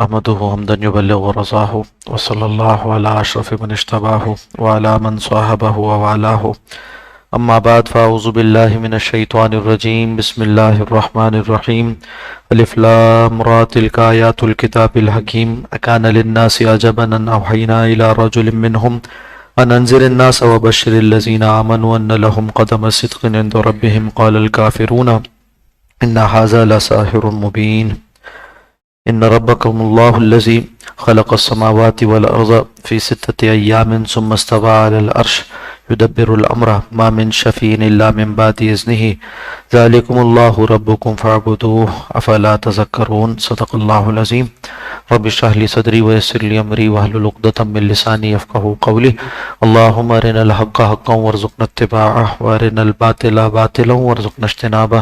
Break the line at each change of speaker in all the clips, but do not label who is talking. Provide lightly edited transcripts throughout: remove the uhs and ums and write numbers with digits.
احمدہ حمدا یبلغ رضاہ وصلی اللہ علی اشرف من اجتباہ وعلی من صاحبہ ووالاہ اما بعد فاعوذ باللہ من الشیطان الرجیم بسم اللہ الرحمن الرحیم الف لام را تلک آیات الکتاب الحکیم اکان للناس عجبا ان اوحینا الی رجل منہم ان انذر الناس وبشر الذین آمنوا ان لهم قدم صدق عند ربهم قال الكافرون ان هذا لساحر مبین ان ربکم اللہ الذی خلق السماوات والارض فی 6 ایام ثم استوى علی العرش یدبر الامر ما من شفیع الا من بعد اذنہ ذلکم اللہ ربکم فاعبدوہ افلا تذکرون صدق اللہ العظیم رب اشرح لی صدری ویسر لی امری واحلل عقدۃ من لسانی یفقہوا قولی اللہم ارنا الحق حقا وارزقنا اتباعہ وارنا الباطل باطلا وارزقنا اجتنابہ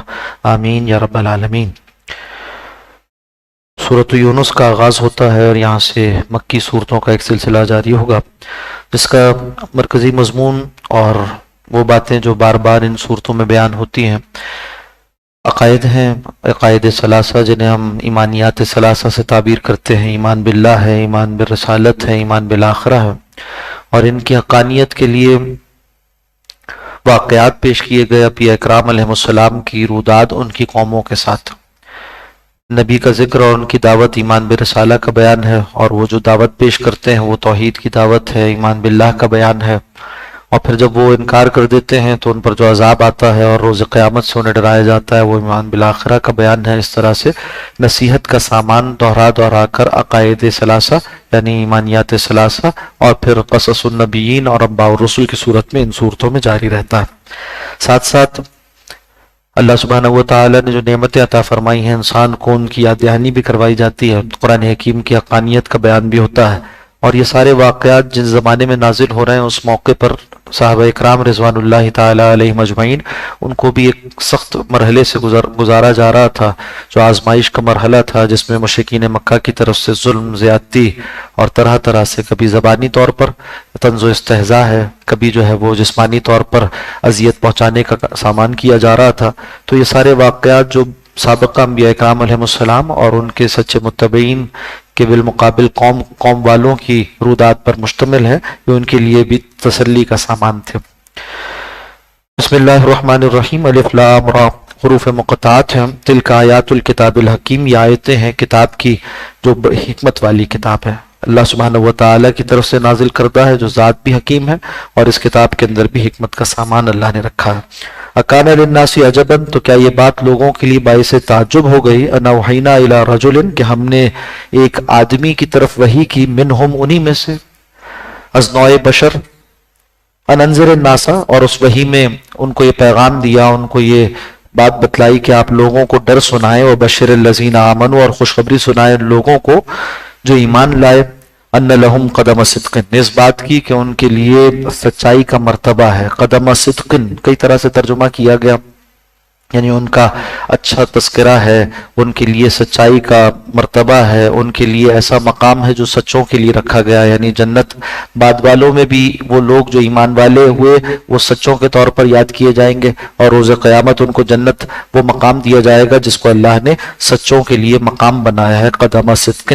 آمین یا رب العالمین۔ سورۃ یونس کا آغاز ہوتا ہے اور یہاں سے مکی صورتوں کا ایک سلسلہ جاری ہوگا جس کا مرکزی مضمون اور وہ باتیں جو بار بار ان صورتوں میں بیان ہوتی ہیں عقائد ہیں، عقائد ثلاثہ جنہیں ہم ایمانیات ثلاثہ سے تعبیر کرتے ہیں، ایمان باللہ ہے، ایمان بالرسالت ہے، ایمان بالآخرہ ہے، اور ان کی حقانیت کے لیے واقعات پیش کیے گئے انبیاء اکرام علیہ السلام کی روداد ان کی قوموں کے ساتھ، نبی کا ذکر اور ان کی دعوت ایمان برسالہ کا بیان ہے، اور وہ جو دعوت پیش کرتے ہیں وہ توحید کی دعوت ہے، ایمان باللہ کا بیان ہے، اور پھر جب وہ انکار کر دیتے ہیں تو ان پر جو عذاب آتا ہے اور روز قیامت سے انہیں ڈرایا جاتا ہے وہ ایمان بالآخرہ کا بیان ہے۔ اس طرح سے نصیحت کا سامان دہرا کر عقائد ثلاثہ یعنی ایمانیات ثلاثہ اور پھر قصص النبیین اور انباء الرسل کی صورت میں ان صورتوں میں جاری رہتا ہے۔ ساتھ ساتھ اللہ سبحانہ و تعالیٰ نے جو نعمتیں عطا فرمائی ہیں انسان کو ان کی یاد دہانی بھی کروائی جاتی ہے، قرآن حکیم کی حقانیت کا بیان بھی ہوتا ہے، اور یہ سارے واقعات جس زمانے میں نازل ہو رہے ہیں اس موقع پر صحابہ اکرام رضوان اللہ تعالیٰ علیہم اجمعین ان کو بھی ایک سخت مرحلے سے گزارا جا رہا تھا، جو آزمائش کا مرحلہ تھا جس میں مشرکین مکہ کی طرف سے ظلم، زیادتی اور طرح طرح سے کبھی زبانی طور پر طنز و استہزاء ہے، کبھی جو ہے وہ جسمانی طور پر اذیت پہنچانے کا سامان کیا جا رہا تھا۔ تو یہ سارے واقعات جو سابقہ انبیاء اکرام علیہ السلام اور ان کے سچے متبعین کے بالمقابل قوم والوں کی روداد پر مشتمل ہے، یہ ان کے لیے بھی تسلی کا سامان تھے۔ بسم اللہ الرحمن الرحیم الف لام را حروف مقطعات ہیں، تلک آیات الکتاب الحکیم، یہ آیتیں ہیں کتاب کی جو حکمت والی کتاب ہے، اللہ سبحانہ و تعالیٰ کی طرف سے نازل کردہ ہے جو ذات بھی حکیم ہے، اور اس کتاب کے اندر بھی حکمت کا سامان اللہ نے رکھا ہے۔ اکان للناس عجبا، تو کیا یہ بات لوگوں کے لیے باعث تعجب ہو گئی، ان اوحینا الی رجل، کہ ہم نے ایک آدمی کی طرف وحی کی، منہم انہی میں سے، از نوع بشر، ان انذر الناس، اور اس وحی میں ان کو یہ پیغام دیا، ان کو یہ بات بتلائی کہ آپ لوگوں کو ڈر سنائے، وبشر الذین آمنوا، اور خوشخبری سنائے لوگوں کو جو ایمان لائے، ان لہم قدم صدق، اس بات کی کہ ان کے لیے سچائی کا مرتبہ ہے، قدم صدق کئی طرح سے ترجمہ کیا گیا، یعنی ان کا اچھا تذکرہ ہے، ان کے لیے سچائی کا مرتبہ ہے، ان کے لیے ایسا مقام ہے جو سچوں کے لیے رکھا گیا ہے، یعنی جنت بعد والوں میں بھی وہ لوگ جو ایمان والے ہوئے وہ سچوں کے طور پر یاد کیے جائیں گے، اور روز قیامت ان کو جنت وہ مقام دیا جائے گا جس کو اللہ نے سچوں کے لیے مقام بنایا ہے، قدم صدق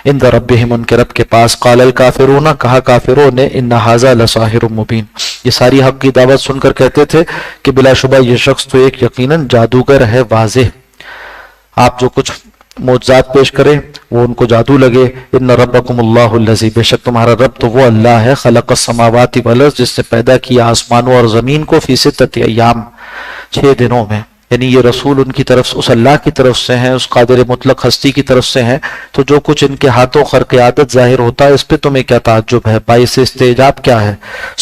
عند ربہم، ان کے رب کے پاس، قال الکافرون، کہا کافروں نے، ان ھذا لساحر مبین، یہ ساری حق کی دعوت سن کر کہتے تھے کہ بلا شبہ یہ شخص تو ایک یقیناً جادوگر ہے واضح، آپ جو کچھ معجزات پیش کریں وہ ان کو جادو لگے، ان ربکم اللہ الذی، بے شک تمہارا رب تو وہ اللہ ہے، خلق السماوات والارض، جس نے پیدا کیا آسمانوں اور زمین کو، فی 6 ایام، 6 دنوں میں، یعنی یہ رسول ان کی طرف سے اس اللہ کی طرف سے ہیں، اس قادر مطلق ہستی کی طرف سے ہیں، تو جو کچھ ان کے ہاتھوں خرق عادت ظاہر ہوتا ہے اس پہ تمہیں کیا تعجب ہے، باعث استعجاب کیا ہے۔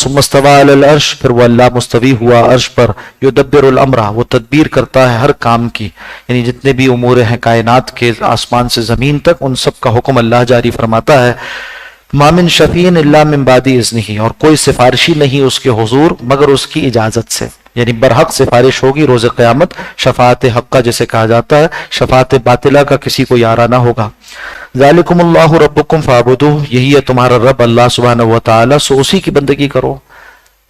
ثم استوى علی العرش، پھر وہ اللہ مستوی ہوا عرش پر، یدبر الامر، وہ تدبیر کرتا ہے ہر کام کی، یعنی جتنے بھی امور ہیں کائنات کے، آسمان سے زمین تک، ان سب کا حکم اللہ جاری فرماتا ہے۔ ما من شفیع الا من بعد اذنہ، اور کوئی سفارشی نہیں اس کے حضور مگر اس کی اجازت سے، یعنی برحق سفارش ہوگی روز قیامت، شفاعت حقہ جسے کہا جاتا ہے، شفاعت باطلہ کا کسی کو یارہ نہ ہوگا۔ ذالکم اللہ ربکم فاعبدوہ، یہی ہے تمہارا رب اللہ سبحانہ و تعالیٰ، سو اسی کی بندگی کرو،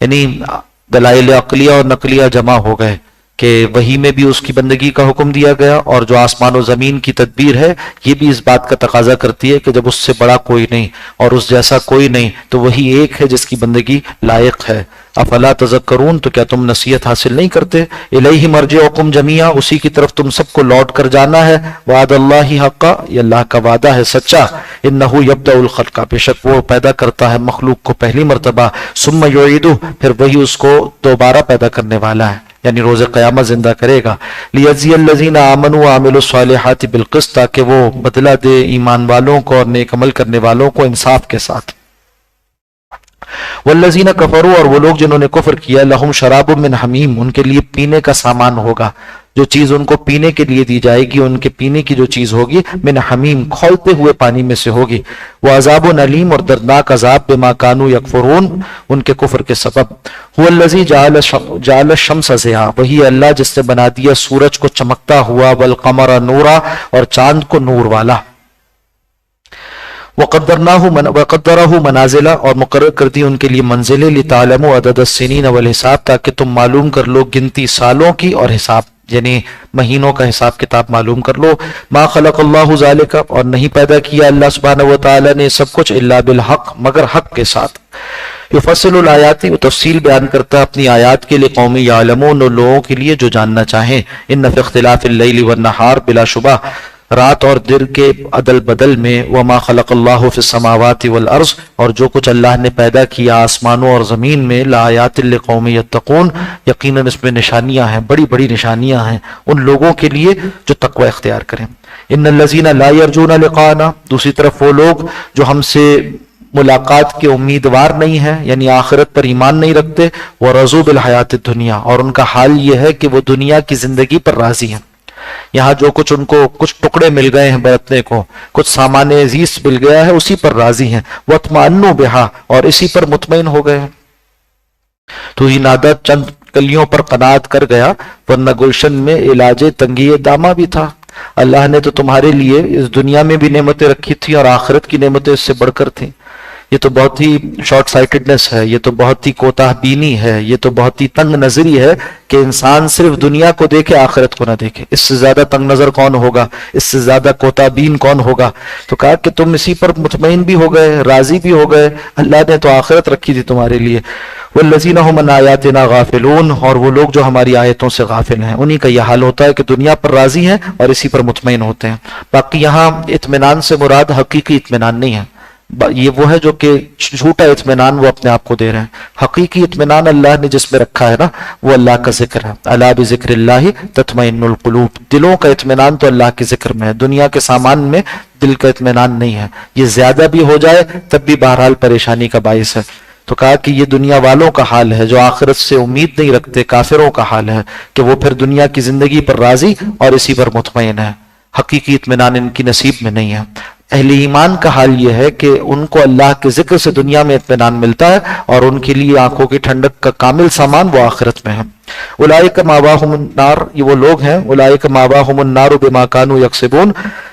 یعنی دلائل عقلیہ اور نقلیہ جمع ہو گئے، کہ وحی میں بھی اس کی بندگی کا حکم دیا گیا، اور جو آسمان و زمین کی تدبیر ہے یہ بھی اس بات کا تقاضا کرتی ہے کہ جب اس سے بڑا کوئی نہیں اور اس جیسا کوئی نہیں تو وہی ایک ہے جس کی بندگی لائق ہے۔ افلا تذکرون، تو کیا تم نصیحت حاصل نہیں کرتے؟ الیہ مرجعکم جمیعا، اسی کی طرف تم سب کو لوٹ کر جانا ہے۔ وعد اللہ حقا، یہ اللہ کا وعدہ ہے سچا۔ انہ یبدأ الخلق، بے شک وہ پیدا کرتا ہے مخلوق کو پہلی مرتبہ، ثم یعیدہ، پھر وہی اس کو دوبارہ پیدا کرنے والا ہے، یعنی روز قیامت زندہ کرے گا۔ لیجزی الذین آمنوا وعملوا الصالحات بالقسط، تاکہ وہ بدلہ دے ایمان والوں کو اور نیک عمل کرنے والوں کو انصاف کے ساتھ۔ والذین کفروا، اور وہ لوگ جنہوں نے کفر کیا، لہم شراب من حمیم، ان کے لیے پینے کا سامان ہوگا، جو چیز ان کو پینے کے لیے دی جائے گی، ان کے پینے کی جو چیز ہوگی، من حمیم، کھولتے ہوئے پانی میں سے ہوگی، وعذاب علیم، اور دردناک عذاب، بما کانوا یکفرون، ان کے کفر کے سبب۔ هو الذی جعل الشمس ضیاء، وہی اللہ جس نے بنا دیا سورج کو چمکتا ہوا، والقمر نورا، اور چاند کو نور والا، وقدرہ منازلہ، اور مقرر کر دی ان کے لیے منزلیں، لتعلموا عدد السنین والحساب، تاکہ تم معلوم کر لو گنتی سالوں کی اور حساب، یعنی مہینوں کا حساب کتاب معلوم کر لو۔ ما خلق اللہ ذالک، اور نہیں پیدا کیا اللہ سبحانہ وتعالی نے سب کچھ، الا بالحق، مگر حق کے ساتھ۔ یفصل الآیات، وہ تفصیل بیان کرتا ہے اپنی آیات کے لیے، قوم یعلمون، ان لوگوں کے لیے جو جاننا چاہیں۔ ان فی اختلاف اللیل والنہار، بلا شبہ رات اور دن کے عدل بدل میں، وما خلق اللہ فی السماوات والارض، اور جو کچھ اللہ نے پیدا کیا آسمانوں اور زمین میں، لآیات لقوم یتقون، یقیناً اس میں نشانیاں ہیں، بڑی بڑی نشانیاں ہیں ان لوگوں کے لیے جو تقوی اختیار کریں۔ ان الذین لا یرجون لقاءنا، دوسری طرف وہ لوگ جو ہم سے ملاقات کے امیدوار نہیں ہیں، یعنی آخرت پر ایمان نہیں رکھتے، ورضوا بالحیات الدنیا، اور ان کا حال یہ ہے کہ وہ دنیا کی زندگی پر راضی ہیں۔ یہاں جو کچھ ان کو کچھ ٹکڑے مل گئے ہیں برتنے کو، کچھ سامان عزیز مل گیا ہے، اسی پر راضی ہیں۔ وَاطْمَأَنُّوا بِهَا، اور اسی پر مطمئن ہو گئے ہیں۔ تو ہی نادہ چند کلیوں پر قناعت کر گیا، ورنہ گلشن میں علاج تنگی دامہ بھی تھا۔ اللہ نے تو تمہارے لیے اس دنیا میں بھی نعمتیں رکھی تھی، اور آخرت کی نعمتیں اس سے بڑھ کر تھیں۔ یہ تو بہت ہی شارٹ سائٹڈنس ہے، یہ تو بہت ہی کوتاہ بینی ہے، یہ تو بہت ہی تنگ نظری ہے کہ انسان صرف دنیا کو دیکھے، آخرت کو نہ دیکھے۔ اس سے زیادہ تنگ نظر کون ہوگا، اس سے زیادہ کوتاہ بین کون ہوگا؟ تو کہا کہ تم اسی پر مطمئن بھی ہو گئے، راضی بھی ہو گئے، اللہ نے تو آخرت رکھی تھی تمہارے لیے۔ والذین هم عن آیاتنا غافلون، اور وہ لوگ جو ہماری آیتوں سے غافل ہیں، انہی کا یہ حال ہوتا ہے کہ دنیا پر راضی ہیں اور اسی پر مطمئن ہوتے ہیں۔ باقی یہاں اطمینان سے مراد حقیقی اطمینان نہیں ہے، یہ وہ ہے جو کہ جھوٹا اطمینان وہ اپنے آپ کو دے رہے ہیں۔ حقیقی اطمینان اللہ نے جس میں رکھا ہے نا، وہ اللہ کا ذکر ہے۔ الا بذکر اللہ تطمئن القلوب، دلوں کا اطمینان تو اللہ کے ذکر میں ہے، دنیا کے سامان میں دل کا اطمینان نہیں ہے۔ یہ زیادہ بھی ہو جائے تب بھی بہرحال پریشانی کا باعث ہے۔ تو کہا کہ یہ دنیا والوں کا حال ہے جو آخرت سے امید نہیں رکھتے، کافروں کا حال ہے کہ وہ پھر دنیا کی زندگی پر راضی اور اسی پر مطمئن ہے، حقیقی اطمینان ان کی نصیب میں نہیں ہے۔ اہل ایمان کا حال یہ ہے کہ ان کو اللہ کے ذکر سے دنیا میں اطمینان ملتا ہے، اور ان کے لیے آنکھوں کی ٹھنڈک کا کامل سامان وہ آخرت میں ہے۔ اولئک مأواہم النار، یہ وہ لوگ ہیں، اولئک مأواہم النار بما کانوا یکسبون،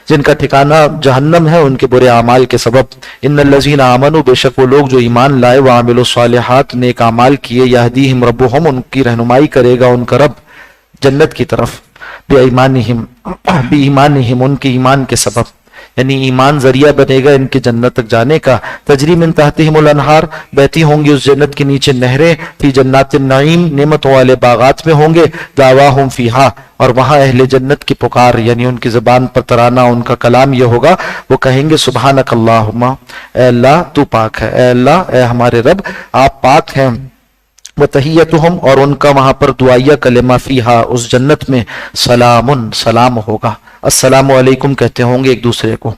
جن کا ٹھکانہ جہنم ہے ان کے برے اعمال کے سبب۔ ان الذین آمنوا، بے شک وہ لوگ جو ایمان لائے، وعملوا الصالحات، نیک اعمال کیے، یہدیہم ربہم، ان کی رہنمائی کرے گا ان کا رب جنت کی طرف، بإیمانہم، ان کے ایمان کے سبب، یعنی ایمان ذریعہ بنے گا ان کی جنت تک جانے کا۔ تجری من تحتہم الانہار، بہتی ہوں گی اس جنت کے نیچے نہریں، فی جنات النعیم، نعمتوں والے باغات میں ہوں گے، دعواہم فیہا، اور وہاں اہل جنت کی پکار، یعنی ان کی زبان پر ترانہ، ان کا کلام یہ ہوگا، وہ کہیں گے سبحانک اللہم، اے اللہ تو پاک ہے، اے اللہ، اے ہمارے رب آپ پاک ہیں۔ وتحیتہم، اور ان کا وہاں پر دعائیہ کلمہ، فیہا، اس جنت میں، سلام، سلام ہوگا، السلام علیکم کہتے ہوں گے ایک دوسرے کو۔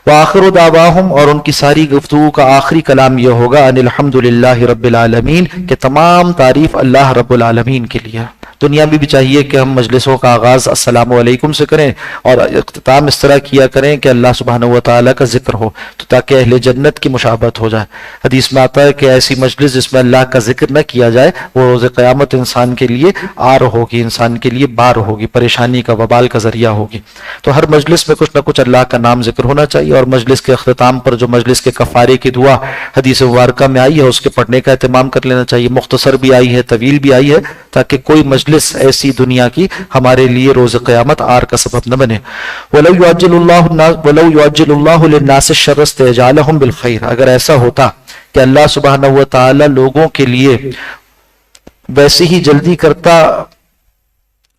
وآخر دعواہم، اور ان کی ساری گفتگو کا آخری کلام یہ ہوگا، ان الحمدللہ رب العالمین، کہ تمام تعریف اللہ رب العالمین کے لیے۔ دنیا میں بھی چاہیے کہ ہم مجلسوں کا آغاز السلام علیکم سے کریں، اور اختتام اس طرح کیا کریں کہ اللہ سبحانہ و تعالیٰ کا ذکر ہو، تو تاکہ اہل جنت کی مشابہت ہو جائے۔ حدیث میں آتا ہے کہ ایسی مجلس جس میں اللہ کا ذکر نہ کیا جائے، وہ روز قیامت انسان کے لیے آر ہوگی، انسان کے لیے بار ہوگی، پریشانی کا، وبال کا ذریعہ ہوگی۔ تو ہر مجلس میں کچھ نہ کچھ اللہ کا نام ذکر ہونا چاہیے، اور مجلس کے اختتام پر جو مجلس کے کفارے کی دعا حدیث مبارکہ میں آئی ہے، اس کے پڑھنے کا اہتمام کر لینا چاہیے۔ مختصر بھی آئی ہے، طویل بھی آئی ہے، تاکہ کوئی مجلس مفلس ایسی دنیا کی ہمارے لیے روز قیامت آر کا سبب نہ بنے۔ وَلَوْ يُعَجِّلُ اللَّهُ لِلنَّاسِ الشَّرَّ اسْتِعْجَالَهُم بِالْخَيْرِ، اگر ایسا ہوتا کہ اللہ سبحانہ و تعالی لوگوں کے لیے ویسے ہی جلدی کرتا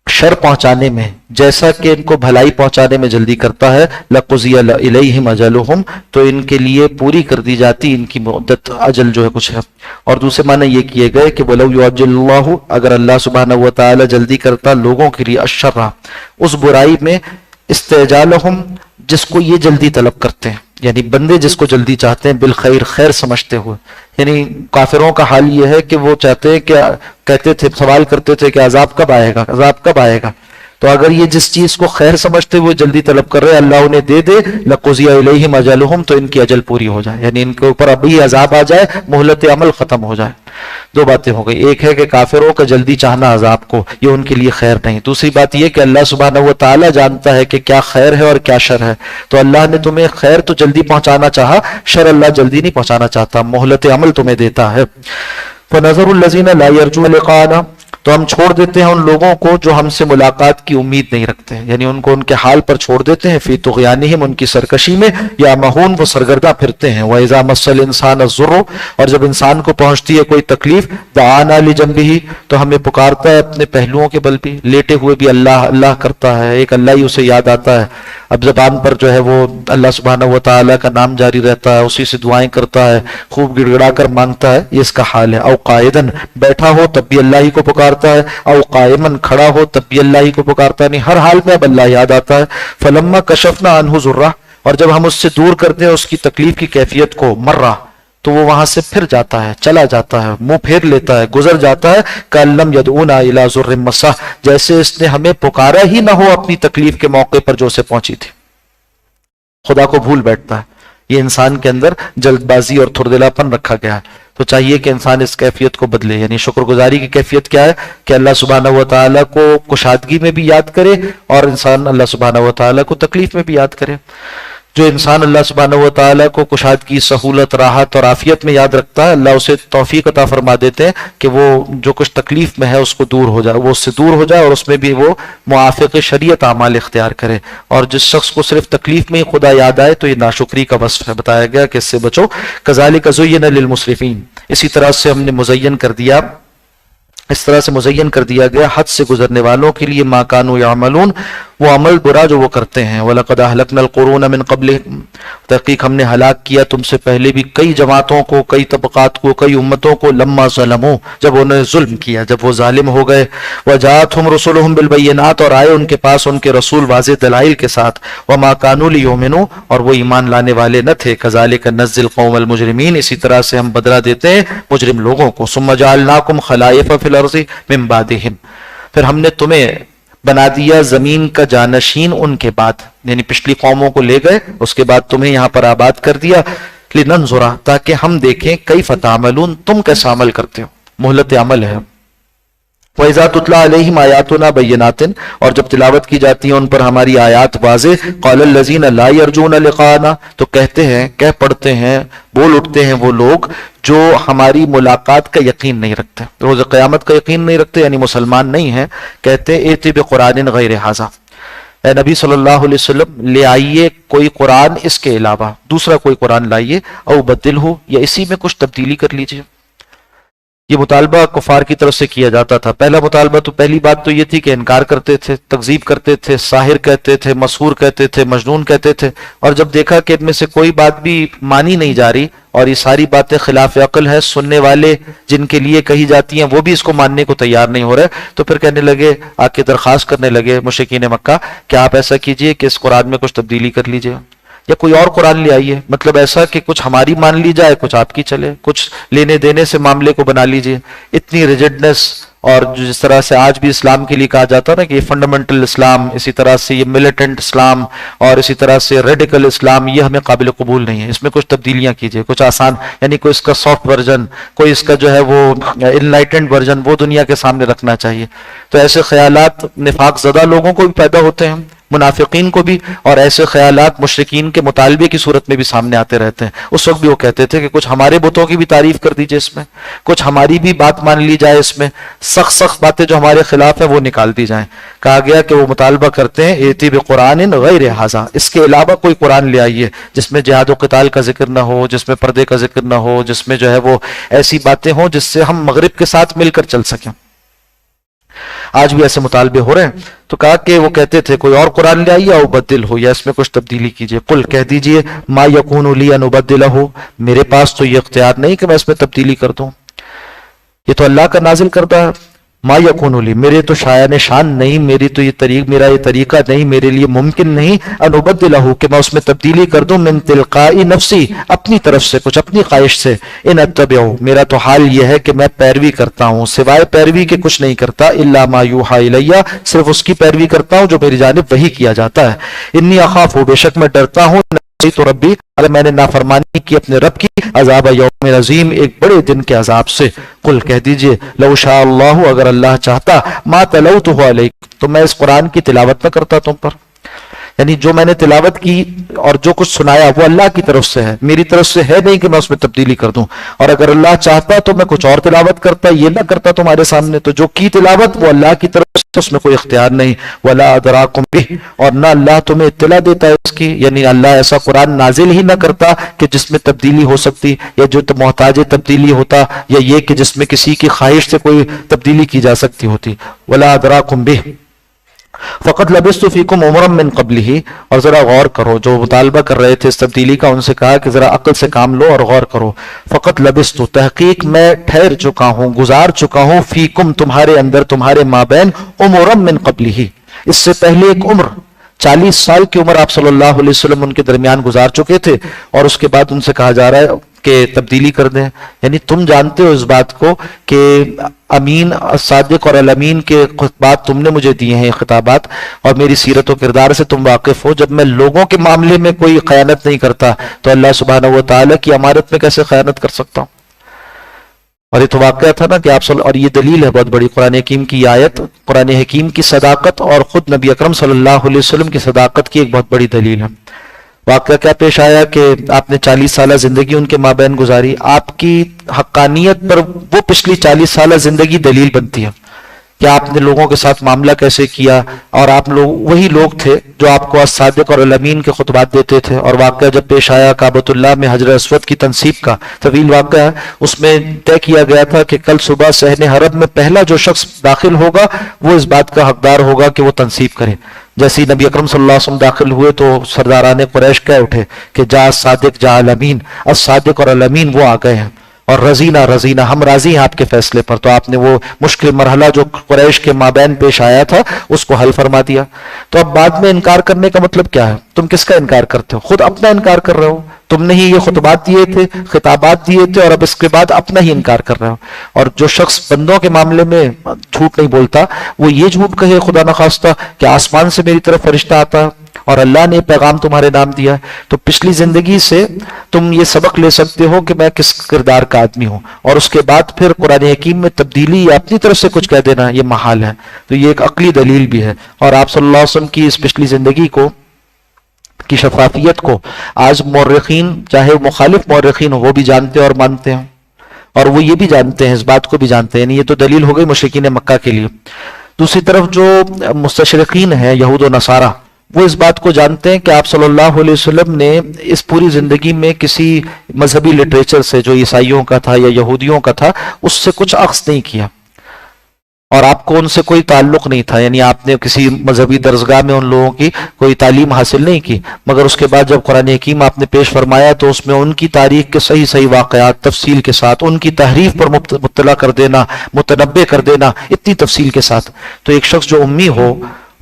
شر پہنچانے میں جیسا کہ ان کو بھلائی پہنچانے میں جلدی کرتا ہے، لَقُضِيَ إِلَيْهِمْ أَجَلُهُمْ، تو ان کے لیے پوری کر دی جاتی ان کی مدت، اجل جو ہے کچھ ہے۔ اور دوسرے معنی یہ کیے گئے کہ وَلَوْ يُعَجِّلُ اللَّهُ، اگر اللہ سبحانہ و تعالی جلدی کرتا لوگوں کے لیے الشر، اس برائی میں، استعجالہم، جس کو یہ جلدی طلب کرتے ہیں، یعنی بندے جس کو جلدی چاہتے ہیں، بالخیر، خیر سمجھتے ہوئے، یعنی کافروں کا حال یہ ہے کہ وہ چاہتے ہیں کہ کہتے تھے، سوال کرتے تھے کہ عذاب کب آئے گا، عذاب کب آئے گا، تو اگر یہ جس چیز کو خیر سمجھتے ہوئے جلدی طلب کر رہے اللہ انہیں دے دے، لَقُضِيَ إِلَيْهِمْ أَجَلُهُمْ، تو ان کی اجل پوری ہو جائے، یعنی ان کے اوپر ابھی عذاب آ جائے، مہلت عمل ختم ہو جائے۔ دو باتیں ہو گئی، ایک ہے کہ کافروں کا جلدی چاہنا عذاب کو، یہ ان کے لیے خیر نہیں، دوسری بات یہ کہ اللہ سبحانہ و تعالی جانتا ہے کہ کیا خیر ہے اور کیا شر ہے، تو اللہ نے تمہیں خیر تو جلدی پہنچانا چاہا، شر اللہ جلدی نہیں پہنچانا چاہتا، مہلت عمل تمہیں دیتا ہے۔ فَنَذَرُ الَّذِينَ لَا يَرْجُونَ لِقَاءَنَا، تو ہم چھوڑ دیتے ہیں ان لوگوں کو جو ہم سے ملاقات کی امید نہیں رکھتے، یعنی ان کو ان کے حال پر چھوڑ دیتے ہیں، فی طغیانہم، ان کی سرکشی میں، یا مہون، وہ سرگردہ پھرتے ہیں، وَإِذَا مَسَّ الْإِنسَانَ الضُّرُّ، اور جب انسان کو پہنچتی ہے کوئی تکلیف، دعانا لجنبہ، تو ہمیں پکارتا ہے اپنے پہلوؤں کے بل بھی، لیٹے ہوئے بھی اللہ اللہ کرتا ہے، ایک اللہ ہی اسے یاد آتا ہے، اب زبان پر جو ہے وہ اللہ سبحانہ و تعالیٰ کا نام جاری رہتا ہے، اسی سے دعائیں کرتا ہے، خوب گڑ گڑا کر مانگتا ہے، یہ اس کا حال ہے۔ او قائدن، بیٹھا ہو تب بھی اللہ ہی کو پکارتا ہے، او قائمن، کھڑا ہو تب بھی اللہ ہی کو پکارتا ہے، نہیں ہر حال میں اب اللہ یاد آتا ہے۔ فلما کشفنا عنہ ضرہ، اور جب ہم اس سے دور کرتے ہیں اس کی تکلیف کی کیفیت کو، مرہ، تو وہ وہاں سے پھر جاتا ہے، چلا جاتا ہے، منہ پھیر لیتا ہے، گزر جاتا ہے، کأن لم یدعونا الی ضر مسہ، جیسے اس نے ہمیں پکارا ہی نہ ہو اپنی تکلیف کے موقع پر جو اسے پہنچی تھی، خدا کو بھول بیٹھتا ہے۔ یہ انسان کے اندر جلد بازی اور تھردلاپن رکھا گیا ہے، تو چاہیے کہ انسان اس کیفیت کو بدلے، یعنی شکر گزاری کی کیفیت کیا ہے کہ اللہ سبحانہ و تعالیٰ کو کشادگی میں بھی یاد کرے، اور انسان اللہ سبحانہ و تعالیٰ کو تکلیف میں بھی یاد کرے۔ جو انسان اللہ سبحانہ و تعالیٰ کو کشادگی، سہولت، راحت اور عافیت میں یاد رکھتا ہے، اللہ اسے توفیق عطا فرما دیتے ہیں کہ وہ جو کچھ تکلیف میں ہے اس کو دور ہو جائے، وہ اس سے دور ہو جائے، اور اس میں بھی وہ موافق شریعت اعمال اختیار کرے۔ اور جس شخص کو صرف تکلیف میں ہی خدا یاد آئے تو یہ ناشکری کا وصف ہے، بتایا گیا کہ اس سے بچو۔ کذالک زین للمسرفین، اسی طرح سے ہم نے مزین کر دیا، اس طرح سے مزین کر دیا گیا حد سے گزرنے والوں کے لیے، ما کانوا یعملون، وہ عمل برا جو وہ کرتے ہیں۔ وَلَقَدْ أَهْلَكْنَا الْقُرُونَ مِنْ قَبْلِهِمْ، تحقیق ہم نے ہلاک کیا تم سے پہلے بھی کئی جماعتوں کو، کئی طبقات کو، کئی امتوں کو، لما ظلموا، جب انہوں نے ظلم کیا، جب وہ ظالم ہو گئے۔ وَجَاءَتْهُمْ رُسُلُهُمْ بِالْبَيِّنَاتِ، اور آئے ان کے پاس ان کے رسول واضح دلائل کے ساتھ۔ وَمَا كَانُوا لِيُؤْمِنُوا، اور وہ ایمان لانے والے نہ تھے۔ كَذَلِكَ نَجْزِي الْقَوْمَ الْمُجْرِمِينَ، اسی طرح سے ہم بدلہ دیتے ہیں مجرم لوگوں کو۔ ثُمَّ جَعَلْنَاكُمْ خَلَائِفَ فِي الْأَرْضِ مِن بَعْدِهِمْ، پھر ہم نے تمہیں بنا دیا زمین کا جانشین ان کے بعد، یعنی پچھلی قوموں کو لے گئے، اس کے بعد تمہیں یہاں پر آباد کر دیا، لننظر، تاکہ ہم دیکھیں کیف تعملون، تم کیسا عمل کرتے ہو، مہلت عمل ہے۔ وَإِذَا تُتْلَىٰ عَلَيْهِمْ آيَاتُنَا بَيِّنَاتٍ، اور جب تلاوت کی جاتی ہیں ان پر ہماری آیات واضح، قَالَ الَّذِينَ لَا يَرْجُونَ لِقَاءَنَا، تو کہتے ہیں، کہہ پڑتے ہیں، بول اٹھتے ہیں وہ لوگ جو ہماری ملاقات کا یقین نہیں رکھتے، روز قیامت کا یقین نہیں رکھتے، یعنی مسلمان نہیں ہیں، کہتے ائت بقرآن غیر ھذا، اے نبی صلی اللہ علیہ وسلم لے آئیے کوئی قرآن اس کے علاوہ، دوسرا کوئی قرآن لائیے، او بدلہ، یا اسی میں کچھ تبدیلی کر لیجیے۔ یہ مطالبہ کفار کی طرف سے کیا جاتا تھا۔ پہلا مطالبہ تو، پہلی بات تو یہ تھی کہ انکار کرتے تھے، تکذیب کرتے تھے، ساحر کہتے تھے، مسحور کہتے تھے، مجنون کہتے تھے، اور جب دیکھا کہ ان میں سے کوئی بات بھی مانی نہیں جا رہی اور یہ ساری باتیں خلاف عقل ہے، سننے والے جن کے لیے کہی جاتی ہیں وہ بھی اس کو ماننے کو تیار نہیں ہو رہے، تو پھر کہنے لگے، آ کے درخواست کرنے لگے مشرکین مکہ کہ آپ ایسا کیجئے کہ اس قرآن میں کچھ تبدیلی کر لیجئے، یا کوئی اور قرآن لے آئیے، مطلب ایسا کہ کچھ ہماری مان لی جائے، کچھ آپ کی چلے، کچھ لینے دینے سے معاملے کو بنا لیجئے۔ اتنی ریجڈنس، اور جس طرح سے آج بھی اسلام کے لیے کہا جاتا ہے نا کہ یہ فنڈامنٹل اسلام، اسی طرح سے یہ ملیٹنٹ اسلام، اور اسی طرح سے ریڈیکل اسلام، یہ ہمیں قابل قبول نہیں ہے، اس میں کچھ تبدیلیاں کیجئے، کچھ آسان، یعنی کوئی اس کا سافٹ ورژن، کوئی اس کا جو ہے وہ انلائٹنڈ ورژن، وہ دنیا کے سامنے رکھنا چاہیے۔ تو ایسے خیالات نفاق زدہ لوگوں کو بھی پیدا ہوتے ہیں، منافقین کو بھی، اور ایسے خیالات مشرکین کے مطالبے کی صورت میں بھی سامنے آتے رہتے ہیں۔ اس وقت بھی وہ کہتے تھے کہ کچھ ہمارے بتوں کی بھی تعریف کر دیجئے اس میں، کچھ ہماری بھی بات مان لی جائے، اس میں سخت سخت باتیں جو ہمارے خلاف ہیں وہ نکال دی جائیں۔ کہا گیا کہ وہ مطالبہ کرتے ہیں ایتی بقرآن غیر ھذا، اس کے علاوہ کوئی قرآن لے آئیے جس میں جہاد و قتال کا ذکر نہ ہو، جس میں پردے کا ذکر نہ ہو، جس میں جو ہے وہ ایسی باتیں ہوں جس سے ہم مغرب کے ساتھ مل کر چل سکیں۔ آج بھی ایسے مطالبے ہو رہے ہیں۔ تو کہا کہ وہ کہتے تھے کوئی اور قرآن لے آئیے او بدل ہو، یا اس میں کچھ تبدیلی کیجئے۔ قل کہہ دیجئے ما یکون لی ان ابدلہ، میرے پاس تو یہ اختیار نہیں کہ میں اس میں تبدیلی کر دوں، یہ تو اللہ کا نازل کردہ ہے۔ ما یکون لی، میرے تو شایان شان نہیں، میرا یہ طریقہ نہیں، میرے لیے ممکن نہیں ان ابدلہ کہ میں اس میں تبدیلی کر دوں، من تلقائی نفسی، اپنی طرف سے، کچھ اپنی خواہش سے۔ ان اتبع، میرا تو حال یہ ہے کہ میں پیروی کرتا ہوں، سوائے پیروی کے کچھ نہیں کرتا، الا ما یوحی الیہ، صرف اس کی پیروی کرتا ہوں جو میری جانب وحی کیا جاتا ہے۔ انی اخاف، بے شک میں ڈرتا ہوں، تو ربی، اگر میں نے نافرمانی کی اپنے رب کی، عذاب یوم عظیم، ایک بڑے دن کے عذاب سے۔ قل کہہ دیجئے لو شاء اللہ، اگر اللہ چاہتا، ما تلوتہ علیکم، تو میں اس قرآن کی تلاوت نہ کرتا تم پر۔ یعنی جو میں نے تلاوت کی اور جو کچھ سنایا وہ اللہ کی طرف سے ہے، میری طرف سے ہے نہیں کہ میں اس میں تبدیلی کر دوں، اور اگر اللہ چاہتا تو میں کچھ اور تلاوت کرتا، یہ نہ کرتا تمہارے سامنے۔ تو جو کی تلاوت وہ اللہ کی طرف سے، اس میں کوئی اختیار نہیں۔ ولا ادراکم بہ، اور نہ اللہ تمہیں اطلاع دیتا ہے اس کی، یعنی اللہ ایسا قرآن نازل ہی نہ کرتا کہ جس میں تبدیلی ہو سکتی، یا جو محتاج تبدیلی ہوتا، یا یہ کہ جس میں کسی کی خواہش سے کوئی تبدیلی کی جا سکتی ہوتی۔ ولا ادراکم بہ فقط لبثت فیکم عمرا من قبلہ، اور ذرا غور کرو، جو مطالبہ کر رہے تھے اس tبدیلی کا، ان سے کہا کہ ذرا عقل سے کام لو اور غور کرو۔ فقط لبثت، تحقیق میں ٹھہر چکا ہوں، گزار چکا ہوں، فیکم تمہارے اندر، تمہارے مابین، عمرا من قبلہ، اس سے پہلے ایک عمر، 40 سال کی عمر آپ صلی اللہ علیہ وسلم ان کے درمیان گزار چکے تھے، اور اس کے بعد ان سے کہا جا رہا ہے کہ تبدیلی کر دیں۔ یعنی تم جانتے ہو اس بات کو کہ امین، صادق اور الامین کے خطبات تم نے مجھے دیے ہیں، خطابات، اور میری سیرت و کردار سے تم واقف ہو۔ جب میں لوگوں کے معاملے میں کوئی خیانت نہیں کرتا تو اللہ سبحانہ و تعالیٰ کی امانت میں کیسے خیانت کر سکتا ہوں؟ اور یہ تو واقعہ تھا نا کہ آپ اور یہ دلیل ہے بہت بڑی، قرآن حکیم کی آیت، قرآن حکیم کی صداقت اور خود نبی اکرم صلی اللہ علیہ وسلم کی صداقت کی ایک بہت بڑی دلیل ہے۔ واقعہ کیا پیش آیا کہ آپ نے 40 سالہ زندگی ان کے مابین گزاری، آپ کی حقانیت پر وہ پچھلی 40 سالہ زندگی دلیل بنتی ہے کہ آپ نے لوگوں کے ساتھ معاملہ کیسے کیا، اور آپ لوگ وہی لوگ تھے جو آپ کو الصادق اور الامین کے خطبات دیتے تھے۔ اور واقعہ جب پیش آیا کعبۃ اللہ میں حجر اسود کی تنصیب کا، طویل واقعہ ہے، اس میں طے کیا گیا تھا کہ کل صبح صحن حرم میں پہلا جو شخص داخل ہوگا وہ اس بات کا حقدار ہوگا کہ وہ تنصیب کرے۔ جیسے نبی اکرم صلی اللہ علیہ وسلم داخل ہوئے تو سرداران قریش کہہ اٹھے کہ جا صادق جا الامین، الصادق اور الامین وہ آ گئے ہیں، اور رضینہ ہم راضی ہیں آپ کے فیصلے پر۔ تو آپ نے وہ مشکل مرحلہ جو قریش کے مابین پیش آیا تھا اس کو حل فرما دیا۔ تو اب بعد میں انکار کرنے کا مطلب کیا ہے؟ تم کس کا انکار کرتے ہو؟ خود اپنا انکار کر رہے ہو، تم نے ہی یہ خطبات دیے تھے، خطابات دیے تھے، اور اب اس کے بعد اپنا ہی انکار کر رہے ہو۔ اور جو شخص بندوں کے معاملے میں جھوٹ نہیں بولتا وہ یہ جھوٹ کہے خدا نخواستہ کہ آسمان سے میری طرف فرشتہ آتا اور اللہ نے پیغام تمہارے نام دیا، تو پچھلی زندگی سے تم یہ سبق لے سکتے ہو کہ میں کس کردار کا آدمی ہوں، اور اس کے بعد پھر قرآن حکیم میں تبدیلی یا اپنی طرف سے کچھ کہہ دینا یہ محال ہے۔ تو یہ ایک عقلی دلیل بھی ہے، اور آپ صلی اللہ علیہ وسلم کی اس پچھلی زندگی کو کی شفافیت کو آج مورخین، چاہے مخالف مورخین ہو، وہ بھی جانتے اور مانتے ہیں، اور وہ یہ بھی جانتے ہیں، اس بات کو بھی جانتے ہیں۔ یعنی یہ تو دلیل ہو گئی مشرکین مکہ کے لیے۔ دوسری طرف جو مستشرقین ہیں یہود و نصارہ، وہ اس بات کو جانتے ہیں کہ آپ صلی اللہ علیہ وسلم نے اس پوری زندگی میں کسی مذہبی لٹریچر سے جو عیسائیوں کا تھا یا یہودیوں کا تھا اس سے کچھ اخذ نہیں کیا، اور آپ کو ان سے کوئی تعلق نہیں تھا، یعنی آپ نے کسی مذہبی درسگاہ میں ان لوگوں کی کوئی تعلیم حاصل نہیں کی، مگر اس کے بعد جب قرآن حکیم آپ نے پیش فرمایا تو اس میں ان کی تاریخ کے صحیح صحیح واقعات تفصیل کے ساتھ، ان کی تحریف پر مطلع کر دینا، متنبع کر دینا اتنی تفصیل کے ساتھ۔ تو ایک شخص جو امی ہو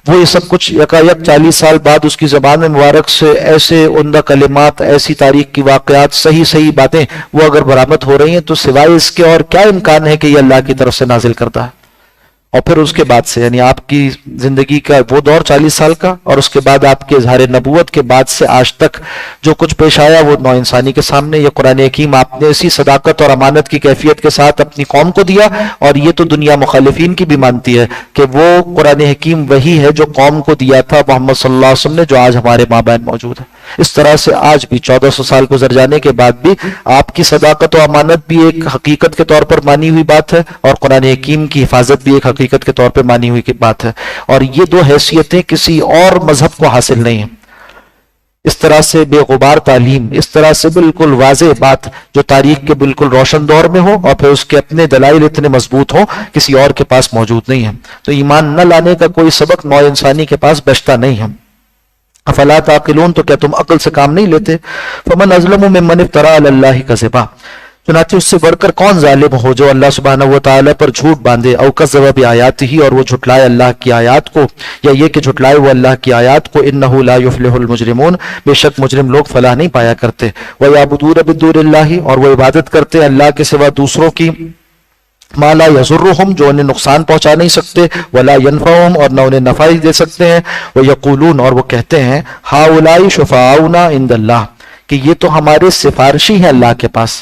وہ یہ سب کچھ یکایک 40 سال بعد اس کی زبان مبارک سے ایسے عمدہ کلمات، ایسی تاریخ کی واقعات، صحیح صحیح باتیں وہ اگر برآمد ہو رہی ہیں تو سوائے اس کے اور کیا امکان ہے کہ یہ اللہ کی طرف سے نازل کرتا ہے؟ اور پھر اس کے بعد سے یعنی آپ کی زندگی کا وہ دور 40 سال کا، اور اس کے بعد آپ کے اظہار نبوت کے بعد سے آج تک جو کچھ پیش آیا وہ نو انسانی کے سامنے یہ قرآن حکیم آپ نے اسی صداقت اور امانت کی کیفیت کے ساتھ اپنی قوم کو دیا، اور یہ تو دنیا مخالفین کی بھی مانتی ہے کہ وہ قرآن حکیم وہی ہے جو قوم کو دیا تھا محمد صلی اللہ علیہ وسلم نے، جو آج ہمارے مابین موجود ہے۔ اس طرح سے آج بھی 1400 سال گزر جانے کے بعد بھی آپ کی صداقت و امانت بھی ایک حقیقت کے طور پر مانی ہوئی بات ہے، اور قرآن حکیم کی حفاظت بھی ایک حقیقت کے طور پر مانی ہوئی بات ہے، اور یہ دو حیثیتیں کسی اور مذہب کو حاصل نہیں ہیں۔ اس طرح سے بے غبار تعلیم، اس طرح سے بالکل واضح بات جو تاریخ کے بالکل روشن دور میں ہو اور پھر اس کے اپنے دلائل اتنے مضبوط ہوں، کسی اور کے پاس موجود نہیں ہے۔ تو ایمان نہ لانے کا کوئی سبق نوع انسانی کے پاس بچتا نہیں ہے۔ افلا تعقلون، تو کیا تم عقل سے کام نہیں لیتے؟ فمن اظلم ممن افترى علی اللہ کذبا، چنانچہ اس سے بڑھ کر کون ظالم ہو جو اللہ سبحانہ و تعالیٰ پر جھوٹ باندھے، او کذب بآیاتہ، اور وہ جھٹلائے اللہ کی آیات کو، یا یہ کہ جھٹلائے وہ اللہ کی آیات کو، انہ لا یفلح المجرمون، بے شک مجرم لوگ فلاح نہیں پایا کرتے، ویعبدون من دون اللہ، اور وہ عبادت کرتے اللہ کے سوا دوسروں کی، ما لا یضرہم، جو انہیں نقصان پہنچا نہیں سکتے، ولا ینفعہم، اور نہ انہیں نفع دے سکتے ہیں، ویقولون، اور وہ کہتے ہیں، ہؤلاء شفعاؤنا عند اللہ، کہ یہ تو ہمارے سفارشی ہیں اللہ کے پاس۔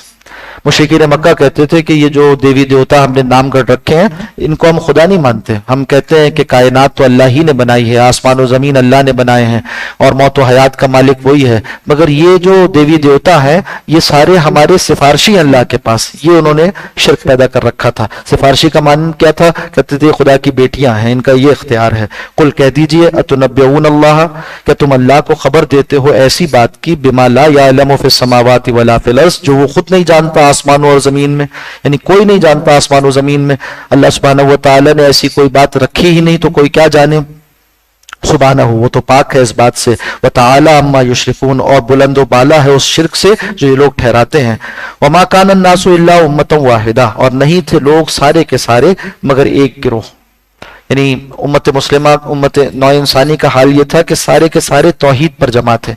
مشرکین مکہ کہتے تھے کہ یہ جو دیوی دیوتا ہم نے نام کر رکھے ہیں ان کو ہم خدا نہیں مانتے، ہم کہتے ہیں کہ کائنات تو اللہ ہی نے بنائی ہے، آسمان و زمین اللہ نے بنائے ہیں، اور موت و حیات کا مالک وہی ہے، مگر یہ جو دیوی دیوتا ہیں یہ سارے ہمارے سفارشی ہیں اللہ کے پاس۔ یہ انہوں نے شرک پیدا کر رکھا تھا۔ سفارشی کا معنی کیا تھا؟ کہتے تھے خدا کی بیٹیاں ہیں، ان کا یہ اختیار ہے۔ قل کہہ دیجئے اتنبئون اللہ، کہ تم اللہ کو خبر دیتے ہو ایسی بات کی، بما لا یعلم فی السماوات ولا فی الارض، جو وہ خود نہیں جانتا آسمانوں اور زمین میں، یعنی کوئی نہیں جانتا آسمان و زمین میں، اللہ سبحانہ و تعالی نے ایسی کوئی بات رکھی ہی نہیں تو کوئی کیا جانے، سبحانہ وہ تو پاک ہے اس بات سے، وتعالی عما یشرکون، اور بلند و بالا ہے اس شرک سے جو یہ لوگ ٹھہراتے ہیں۔ وما کان الناس الا امۃ واحدہ، اور نہیں تھے لوگ سارے کے سارے مگر ایک گروہ، یعنی امت مسلمہ، امت نوع انسانی کا حال یہ تھا کہ سارے کے سارے توحید پر جمع تھے۔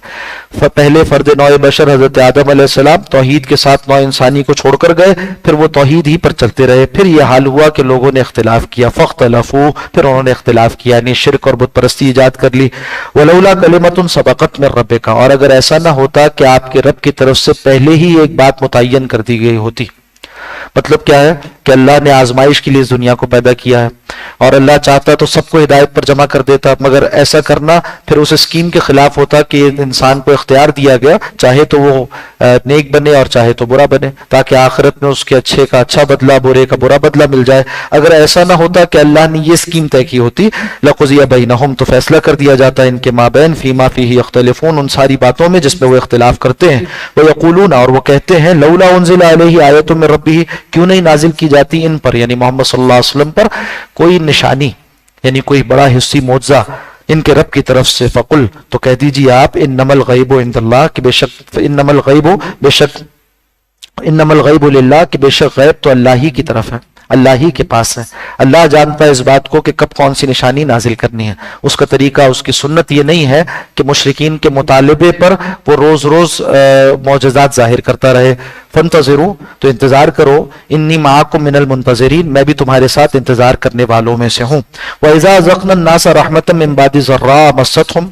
پہلے فرد نوع بشر حضرت آدم علیہ السلام توحید کے ساتھ نوع انسانی کو چھوڑ کر گئے، پھر وہ توحید ہی پر چلتے رہے، پھر یہ حال ہوا کہ لوگوں نے اختلاف کیا، فاختلفوا، پھر انہوں نے اختلاف کیا، یعنی شرک اور بت پرستی ایجاد کر لی۔ ولولا کلمۃ سبقت من ربک، اور اگر ایسا نہ ہوتا کہ آپ کے رب کی طرف سے پہلے ہی ایک بات متعین کر دی گئی ہوتی۔ مطلب کیا ہے کہ اللہ نے آزمائش کے لیے اس دنیا کو پیدا کیا ہے، اور اللہ چاہتا تو سب کو ہدایت پر جمع کر دیتا، مگر ایسا کرنا پھر اس اسکیم کے خلاف ہوتا کہ انسان کو اختیار دیا گیا چاہے تو وہ نیک بنے اور چاہے تو برا بنے، تاکہ آخرت میں اس کے اچھے کا اچھا بدلہ، برے کا برا بدلہ مل جائے۔ اگر ایسا نہ ہوتا کہ اللہ نے یہ اسکیم طے کی ہوتی، لقضی بینہم، تو فیصلہ کر دیا جاتا ان کے مابین، فیما فیہ یختلفون، ان ساری باتوں میں جس میں وہ اختلاف کرتے ہیں۔ ویقولون، اور وہ کہتے ہیں، لولا انزل علیہ آیۃ من ربہ، کیوں نہیں نازل کی جاتی ان پر، یعنی محمد صلی اللہ علیہ وسلم پر، کوئی نشانی، یعنی کوئی بڑا حصی معجزہ ان کے رب کی طرف سے۔ فقل، تو کہہ دیجیے آپ، انما الغیب عند اللہ، کہ بے شک انما الغیب للہ، کہ بے شک غیب تو اللہ ہی کی طرف ہے، اللہ ہی کے پاس ہے۔ اللہ جانتا ہے اس بات کو کہ کب کون سی نشانی نازل کرنی ہے۔ اس کا طریقہ، اس کی سنت یہ نہیں ہے کہ مشرکین کے مطالبے پر وہ روز روز معجزات ظاہر کرتا رہے۔ فانتظروا، تو انتظار کرو، انی معکم من المنتظرین، میں بھی تمہارے ساتھ انتظار کرنے والوں میں سے ہوں۔ وَإِذَا أَذَقْنَا النَّاسَ رَحْمَةً مِّن بَعْدِ ضَرَّاءَ مَسَّتْهُمْ،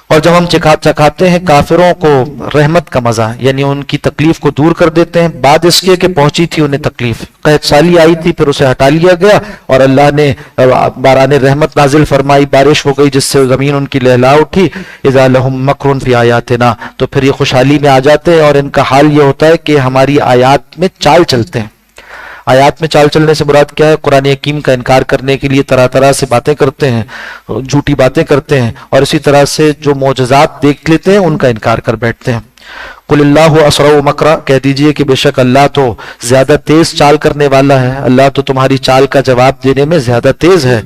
اور جب ہم چکھاتے ہیں کافروں کو رحمت کا مزہ، یعنی ان کی تکلیف کو دور کر دیتے ہیں بعد اس کے کہ پہنچی تھی انہیں تکلیف، قحط سالی آئی تھی پھر اسے ہٹا لیا گیا اور اللہ نے باران رحمت نازل فرمائی، بارش ہو گئی جس سے زمین ان کی لہلا اٹھی۔ اذا لهم مکر فی آیاتنا، تو پھر یہ خوشحالی میں آ جاتے ہیں، اور ان کا حال یہ ہوتا ہے کہ ہماری آیات میں چال چلتے ہیں۔ آیات میں چال چلنے سے مراد کیا ہے؟ قرآن حکیم کا انکار کرنے کے لیے طرح طرح سے باتیں کرتے ہیں، جھوٹی باتیں کرتے ہیں، اور اسی طرح سے جو معجزات دیکھ لیتے ہیں ان کا انکار کر بیٹھتے ہیں۔ قل اللہ اسرع مکرا، کہہ دیجئے کہ بے شک اللہ تو زیادہ تیز چال کرنے والا ہے، اللہ تو تمہاری چال کا جواب دینے میں زیادہ تیز ہے۔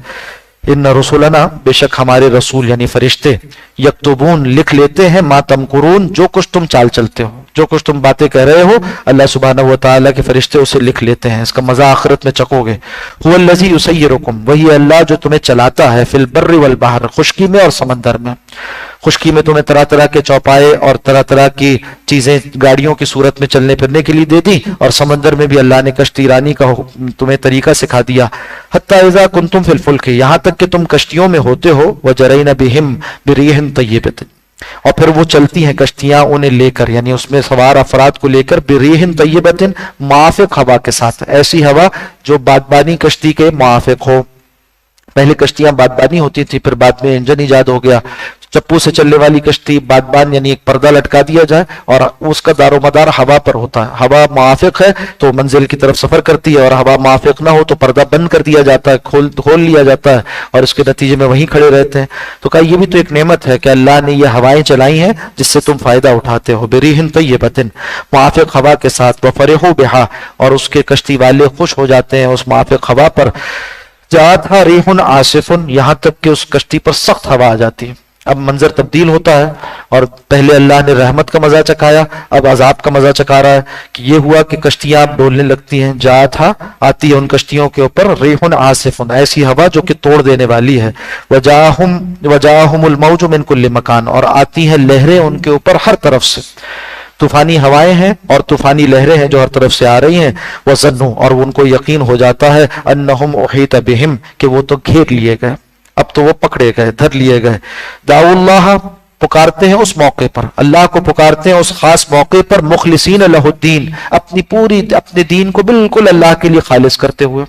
ان رسولنا، بے شک ہمارے رسول یعنی فرشتے، یکتبون لکھ لیتے ہیں، ما تمکرون، جو کچھ تم چال چلتے ہو، جو کچھ تم باتیں کہہ رہے ہو، اللہ سبحانہ و تعالیٰ کے فرشتے اسے لکھ لیتے ہیں۔ اس کا مزہ آخرت میں چکو گے۔ هو الذی یسیرکم، وہی اللہ جو تمہیں چلاتا ہے، فی البر والبحر، خشکی میں اور سمندر میں۔ خشکی میں تمہیں طرح طرح کے چوپائے اور طرح طرح کی چیزیں گاڑیوں کی صورت میں چلنے پھرنے کے لیے دے دی، اور سمندر میں بھی اللہ نے کشتی رانی کا تمہیں طریقہ سکھا دیا. حتی اذا کنتم فی الفلک، یہاں تک کہ تم کشتیوں میں ہوتے ہو، وجرین بہم بریح طیبۃ، اور پھر وہ چلتی ہیں کشتیاں انہیں لے کر، یعنی اس میں سوار افراد کو لے کر، بریح طیبۃ، موافق ہوا کے ساتھ، ایسی ہوا جو بادبانی کشتی کے موافق ہو. پہلے کشتیاں بادبانی ہوتی تھی، پھر بعد میں انجن ایجاد ہو گیا. چپو سے چلنے والی کشتی بادبان، یعنی ایک پردہ لٹکا دیا جائے اور اس کا دار و مدار ہوا پر ہوتا ہے. ہوا موافق ہے تو منزل کی طرف سفر کرتی ہے، اور ہوا موافق نہ ہو تو پردہ بند کر دیا جاتا ہے، کھول لیا جاتا ہے، اور اس کے نتیجے میں وہیں کھڑے رہتے ہیں. تو کہا یہ بھی تو ایک نعمت ہے کہ اللہ نے یہ ہوائیں چلائی ہیں جس سے تم فائدہ اٹھاتے ہو. بریح طیبۃ، موافق ہوا کے ساتھ. وفرحوا بہا، اور اس کے کشتی والے خوش ہو جاتے ہیں اس موافق ہوا پر. جاءتھا ریح عاصف، یہاں تک کہ اس کشتی پر سخت ہوا آ جاتی ہے. اب منظر تبدیل ہوتا ہے، اور پہلے اللہ نے رحمت کا مزہ چکھایا، اب عذاب کا مزہ چکھا رہا ہے. کہ یہ ہوا کہ کشتیاں اب ڈولنے لگتی ہیں. جاءتھا، آتی ہے ان کشتیوں کے اوپر، ریح عاصف، ایسی ہوا جو کہ توڑ دینے والی ہے. وجاءہم الموج من کل مکان، اور آتی ہیں لہریں ان کے اوپر ہر طرف سے. طوفانی ہوائیں ہیں اور طوفانی لہریں ہیں جو ہر طرف سے آ رہی ہیں. وظنوا، اور ان کو یقین ہو جاتا ہے، انہم احیط بہم، کہ وہ تو گھیر لیے گئے، اب تو وہ پکڑے گئے، دھر لیے گئے. دعوا اللہ، پکارتے ہیں اس موقع پر، اللہ کو پکارتے ہیں اس خاص موقع پر، مخلصین لہ الدین، اپنے دین کو بالکل اللہ کے لیے خالص کرتے ہوئے.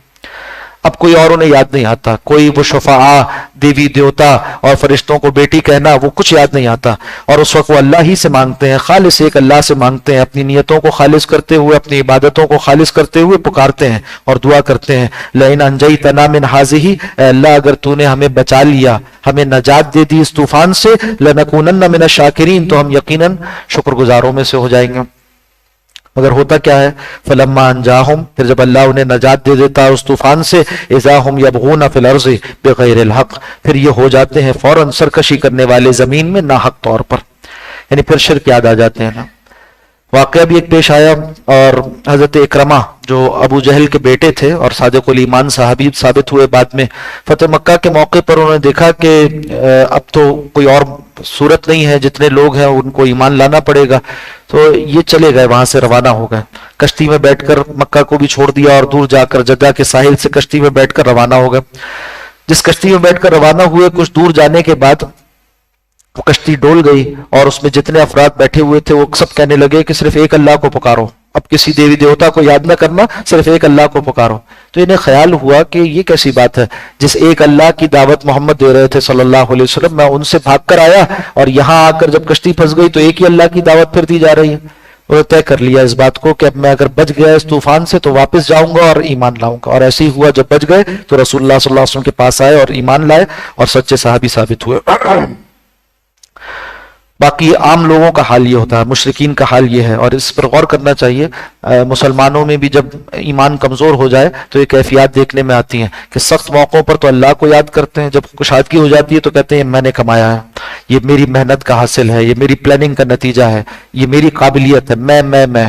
اب کوئی اور انہیں یاد نہیں آتا، کوئی وہ شفاعہ، دیوی دیوتا اور فرشتوں کو بیٹی کہنا، وہ کچھ یاد نہیں آتا. اور اس وقت وہ اللہ ہی سے مانگتے ہیں، خالص ایک اللہ سے مانگتے ہیں، اپنی نیتوں کو خالص کرتے ہوئے، اپنی عبادتوں کو خالص کرتے ہوئے پکارتے ہیں اور دعا کرتے ہیں. لئن انجیتنا من ھذہ، اے اللہ اگر تو نے ہمیں بچا لیا، ہمیں نجات دے دی اس طوفان سے، لنکونن من الشاکرین، تو ہم یقیناً شکر گزاروں میں سے ہو جائیں گے. مگر ہوتا کیا ہے، فلما انجاہم، پھر جب اللہ انہیں نجات دے دیتا ہے اس طوفان سے، اذا ہم یبغون فی الارض بغیر الحق، پھر یہ ہو جاتے ہیں فوراً سرکشی کرنے والے زمین میں ناحق طور پر، یعنی پھر شرک یاد آ جاتے ہیں نا. واقعہ بھی ایک پیش آیا، اور حضرت اکرمہ جو ابو جہل کے بیٹے تھے اور صادق الایمان صحابی ثابت ہوئے بعد میں، فتح مکہ کے موقع پر انہوں نے دیکھا کہ اب تو کوئی اور صورت نہیں ہے، جتنے لوگ ہیں ان کو ایمان لانا پڑے گا. تو یہ چلے گئے، وہاں سے روانہ ہو گئے، کشتی میں بیٹھ کر مکہ کو بھی چھوڑ دیا، اور دور جا کر جدہ کے ساحل سے کشتی میں بیٹھ کر روانہ ہو گئے. جس کشتی میں بیٹھ کر روانہ ہوئے، کچھ دور جانے کے بعد وہ کشتی ڈول گئی، اور اس میں جتنے افراد بیٹھے ہوئے تھے وہ سب کہنے لگے کہ صرف ایک اللہ کو پکارو، اب کسی دیوی دیوتا کو یاد نہ کرنا، صرف ایک اللہ کو پکارو. تو انہیں خیال ہوا کہ یہ کیسی بات ہے، جس ایک اللہ کی دعوت محمد دے رہے تھے صلی اللہ علیہ وسلم، میں ان سے بھاگ کر آیا، اور یہاں آ کر جب کشتی پھنس گئی تو ایک ہی اللہ کی دعوت پھر دی جا رہی ہے. انہوں نے طے کر لیا اس بات کو کہ اب میں اگر بچ گیا اس طوفان سے تو واپس جاؤں گا اور ایمان لاؤں گا. اور ایسے ہی ہوا، جب بچ گئے تو رسول اللہ صلی اللہ علیہ وسلم کے پاس آئے اور ایمان لائے اور سچے صحابی ثابت ہوئے. باقی عام لوگوں کا حال یہ ہوتا ہے، مشرکین کا حال یہ ہے، اور اس پر غور کرنا چاہیے. مسلمانوں میں بھی جب ایمان کمزور ہو جائے تو یہ کیفیات دیکھنے میں آتی ہیں کہ سخت موقعوں پر تو اللہ کو یاد کرتے ہیں، جب کشادگی ہو جاتی ہے تو کہتے ہیں میں نے کمایا ہے، یہ میری محنت کا حاصل ہے، یہ میری پلاننگ کا نتیجہ ہے، یہ میری قابلیت ہے، میں.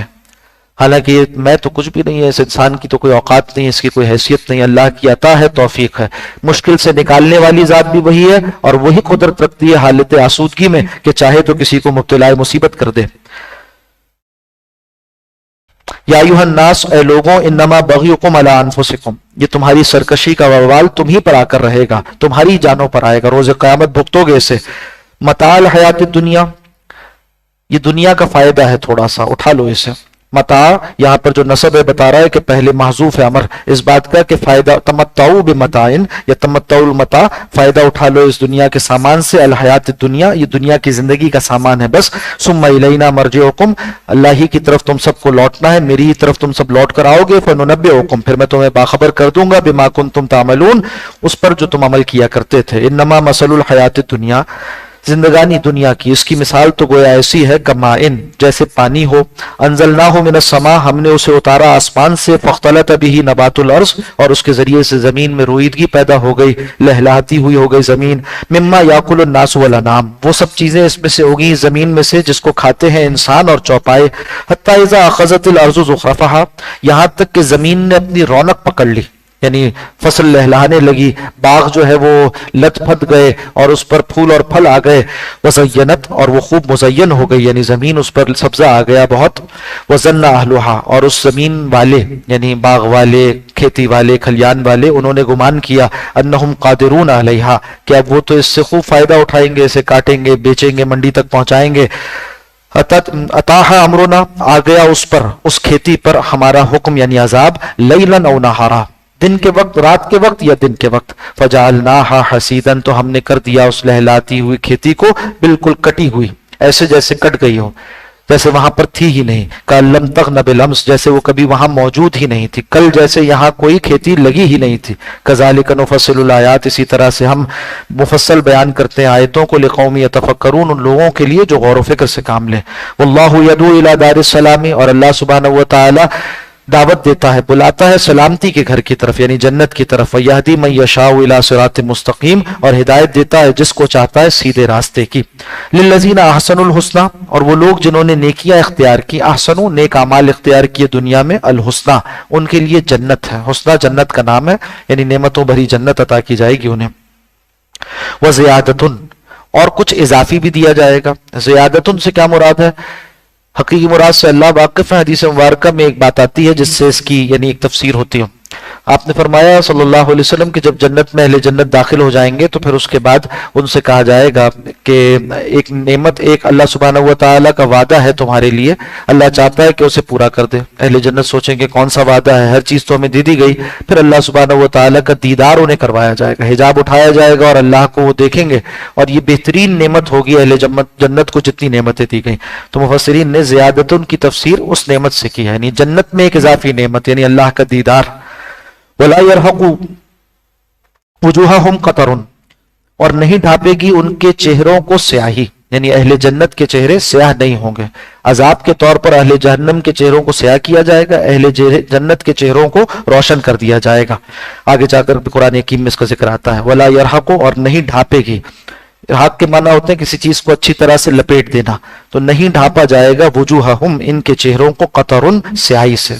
حالانکہ یہ میں تو کچھ بھی نہیں ہے، اس انسان کی تو کوئی اوقات نہیں ہے، اس کی کوئی حیثیت نہیں، اللہ کی عطا ہے، توفیق ہے. مشکل سے نکالنے والی ذات بھی وہی ہے، اور وہی قدرت رکھتی ہے حالت آسودگی میں کہ چاہے تو کسی کو مبتلا مصیبت کر دے. یا ایھا الناس، اے لوگوں، انما بغیکم علی انفسکم، یہ تمہاری سرکشی کا وبال تم ہی پر آ کر رہے گا، تمہاری جانوں پر آئے گا، روز قیامت بھگتو گے اسے. متاع الحیات الدنیا، یہ دنیا کا فائدہ ہے، تھوڑا سا اٹھا لو اسے. متاع یہاں پر جو نصب ہے بتا رہا ہے کہ پہلے محذوف ہے امر اس بات کا کہ فائدہ، تمتعوا بمتاع یا تمتعوا المتاع، فائدہ اٹھا لو اس دنیا کے سامان سے. الحیات الدنیا، یہ دنیا کی زندگی کا سامان ہے بس. ثم الینا مرجعکم، اللہ ہی کی طرف تم سب کو لوٹنا ہے، میری ہی طرف تم سب لوٹ کر آؤ گے. فننبئکم، پھر میں تمہیں باخبر کر دوں گا، بما کنتم تعملون، اس پر جو تم عمل کیا کرتے تھے. انما مثل الحیات الدنیا، زندگانی دنیا کی، اس کی مثال تو گویا ایسی ہے کمائن، جیسے پانی ہو، انزلناہ من السماء، ہم نے اسے اتارا آسمان سے، فاختلط بہ نبات الارض، اور اس کے ذریعے سے زمین میں رویدگی پیدا ہو گئی، لہلہاتی ہوئی ہو گئی زمین. مما یاکل الناس والانعام، وہ سب چیزیں اس میں سے ہوگی زمین میں سے جس کو کھاتے ہیں انسان اور چوپائے. حتی اذا اخذت الارض زخرفہا، یہاں تک کہ زمین نے اپنی رونق پکڑ لی، یعنی فصل لہلانے لگی، باغ جو ہے وہ لت پھت گئے اور اس پر پھول اور پھل آ گئے، وزینت اور وہ خوب مزین ہو گئی، یعنی زمین اس پر سبزہ آ گیا بہت، وظن اہلھا اور اس زمین والے یعنی باغ والے، کھیتی والے، کھلیان والے، انہوں نے گمان کیا انہم قادرون علیہا کہ اب وہ تو اس سے خوب فائدہ اٹھائیں گے، اسے کاٹیں گے، بیچیں گے، منڈی تک پہنچائیں گے۔ اتاہا امرنا آ گیا اس پر، اس کھیتی پر ہمارا حکم یعنی عذاب، لیلا او نہارا دن کے وقت، رات کے وقت یا دن کے وقت، فجعلناہا حصیدا تو ہم نے کر دیا اس لہلاتی ہوئی کھیتی کو بالکل کٹی ہوئی، ایسے جیسے کٹ گئی ہو، جیسے وہاں پر تھی ہی نہیں، کأن تغن بالامس جیسے وہ کبھی وہاں موجود ہی نہیں تھی، کل جیسے یہاں کوئی کھیتی لگی ہی نہیں تھی۔ کذالک نفصل الآیات اسی طرح سے ہم مفصل بیان کرتے ہیں آیتوں کو، لقوم یتفکرون ان لوگوں کے لیے جو غور و فکر سے کام لیں۔ واللہ یدعو الی دار السلام اور اللہ سبحانہ و تعالی دعوت دیتا ہے، بلاتا ہے سلامتی کے گھر کی طرف یعنی جنت کی طرف، وَيَهْدِي مَن يَشَاءُ إِلَىٰ صِرَاطٍ مستقیم اور ہدایت دیتا ہے جس کو چاہتا ہے سیدھے راستے کی۔ لِلَّذِينَ أَحْسَنُوا الْحُسْنَى اور وہ لوگ جنہوں نے نیکیاں اختیار کی، احسنوا نیک اعمال اختیار کیے دنیا میں، الحسنى ان کے لیے جنت ہے، حسنہ جنت کا نام ہے، یعنی نعمتوں بھری جنت عطا کی جائے گی انہیں۔ وَزِيَادَةٌ اور کچھ اضافی بھی دیا جائے گا۔ زیادتن سے کیا مراد ہے؟ حقیقی مراد سے اللہ واقف ہے، حدیث مبارکہ میں ایک بات آتی ہے جس سے اس کی یعنی ایک تفسیر ہوتی ہے۔ آپ نے فرمایا صلی اللہ علیہ وسلم کہ جب جنت میں اہل جنت داخل ہو جائیں گے تو پھر اس کے بعد ان سے کہا جائے گا کہ ایک نعمت، ایک اللہ سبحانہ و تعالیٰ کا وعدہ ہے تمہارے لیے، اللہ چاہتا ہے کہ اسے پورا کر دے۔ اہل جنت سوچیں کہ کون سا وعدہ ہے، ہر چیز تو ہمیں دی گئی۔ پھر اللہ سبحانہ و تعالیٰ کا دیدار انہیں کروایا جائے گا، حجاب اٹھایا جائے گا اور اللہ کو وہ دیکھیں گے، اور یہ بہترین نعمت ہوگی اہل جنت کو جتنی نعمتیں دی گئیں۔ تو مفسرین نے زیادتن کی تفسیر اس نعمت سے کی ہے، یعنی جنت میں ایک اضافی نعمت یعنی اللہ کا دیدار۔ وَلَا يَرْهَقُ وُجُوهَهُمْ قَطَرٌ اور نہیں ڈھانپے گی ان کے چہروں کو سیاہی، یعنی اہل جنت کے چہرے سیاہ نہیں ہوں گے۔ عذاب کے طور پر اہل جہنم کے چہروں کو سیاہ کیا جائے گا، اہل جنت کے چہروں کو روشن کر دیا جائے گا۔ آگے جا کر قرآن حکیم میں اس کا ذکر آتا ہے، وَلَا يَرْهَقُ اور نہیں ڈھانپے گی۔ ارحاق کے معنی ہوتے ہیں کسی چیز کو اچھی طرح سے لپیٹ دینا، تو نہیں ڈھانپا جائے گا وجوہہم ان کے چہروں کو قطرن سیاہی سے،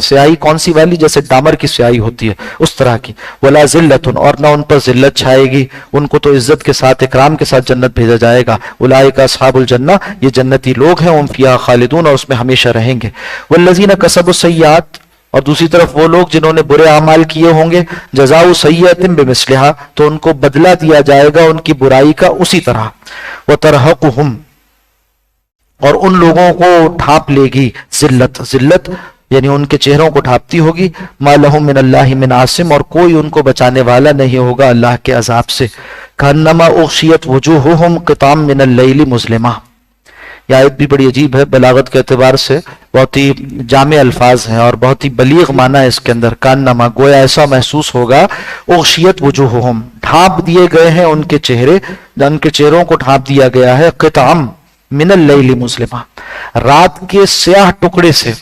سیاہی کون سی والی؟ جیسے ڈامر کی سیاہی ہوتی ہے اس طرح کی۔ ولا ذلت اور نہ ان پر ذلت چھائے گی، ان کو تو عزت کے ساتھ اکرام کے ساتھ جنت بھیجا جائے گا۔ اولئک اصحاب الجنہ یہ جنتی لوگ ہیں، ہم فیہا خالدون اور اس میں ہمیشہ رہیں گے۔ والذین کسبوا السیئات اور دوسری طرف وہ لوگ جنہوں نے برے اعمال کیے ہوں گے، جزاء سیئۃ بمثلھا تو ان کو بدلہ دیا جائے گا ان کی برائی کا اسی طرح۔ وترہقہم اور ان لوگوں کو ڈھانپ لے گی ذلت، ذلت یعنی ان کے چہروں کو ڈھانپتی ہوگی۔ ما لہم من اللہ من عاصم اور کوئی ان کو بچانے والا نہیں ہوگا اللہ کے عذاب سے۔ کانما اغشیت وجوہہم قطعا من اللیل مظلمہ یہ آیت بھی بڑی عجیب ہے، بلاغت کے اعتبار سے بہت ہی جامع الفاظ ہیں اور بہت ہی بلیغ معنی ہے اس کے اندر۔ کانما گویا ایسا محسوس ہوگا، اغشیت وجوہہم ڈھانپ دیے گئے ہیں ان کے چہرے، ان کے چہروں کو ڈھانپ دیا گیا ہے، قطعا من اللیل مظلمہ رات کے سیاہ ٹکڑے سے،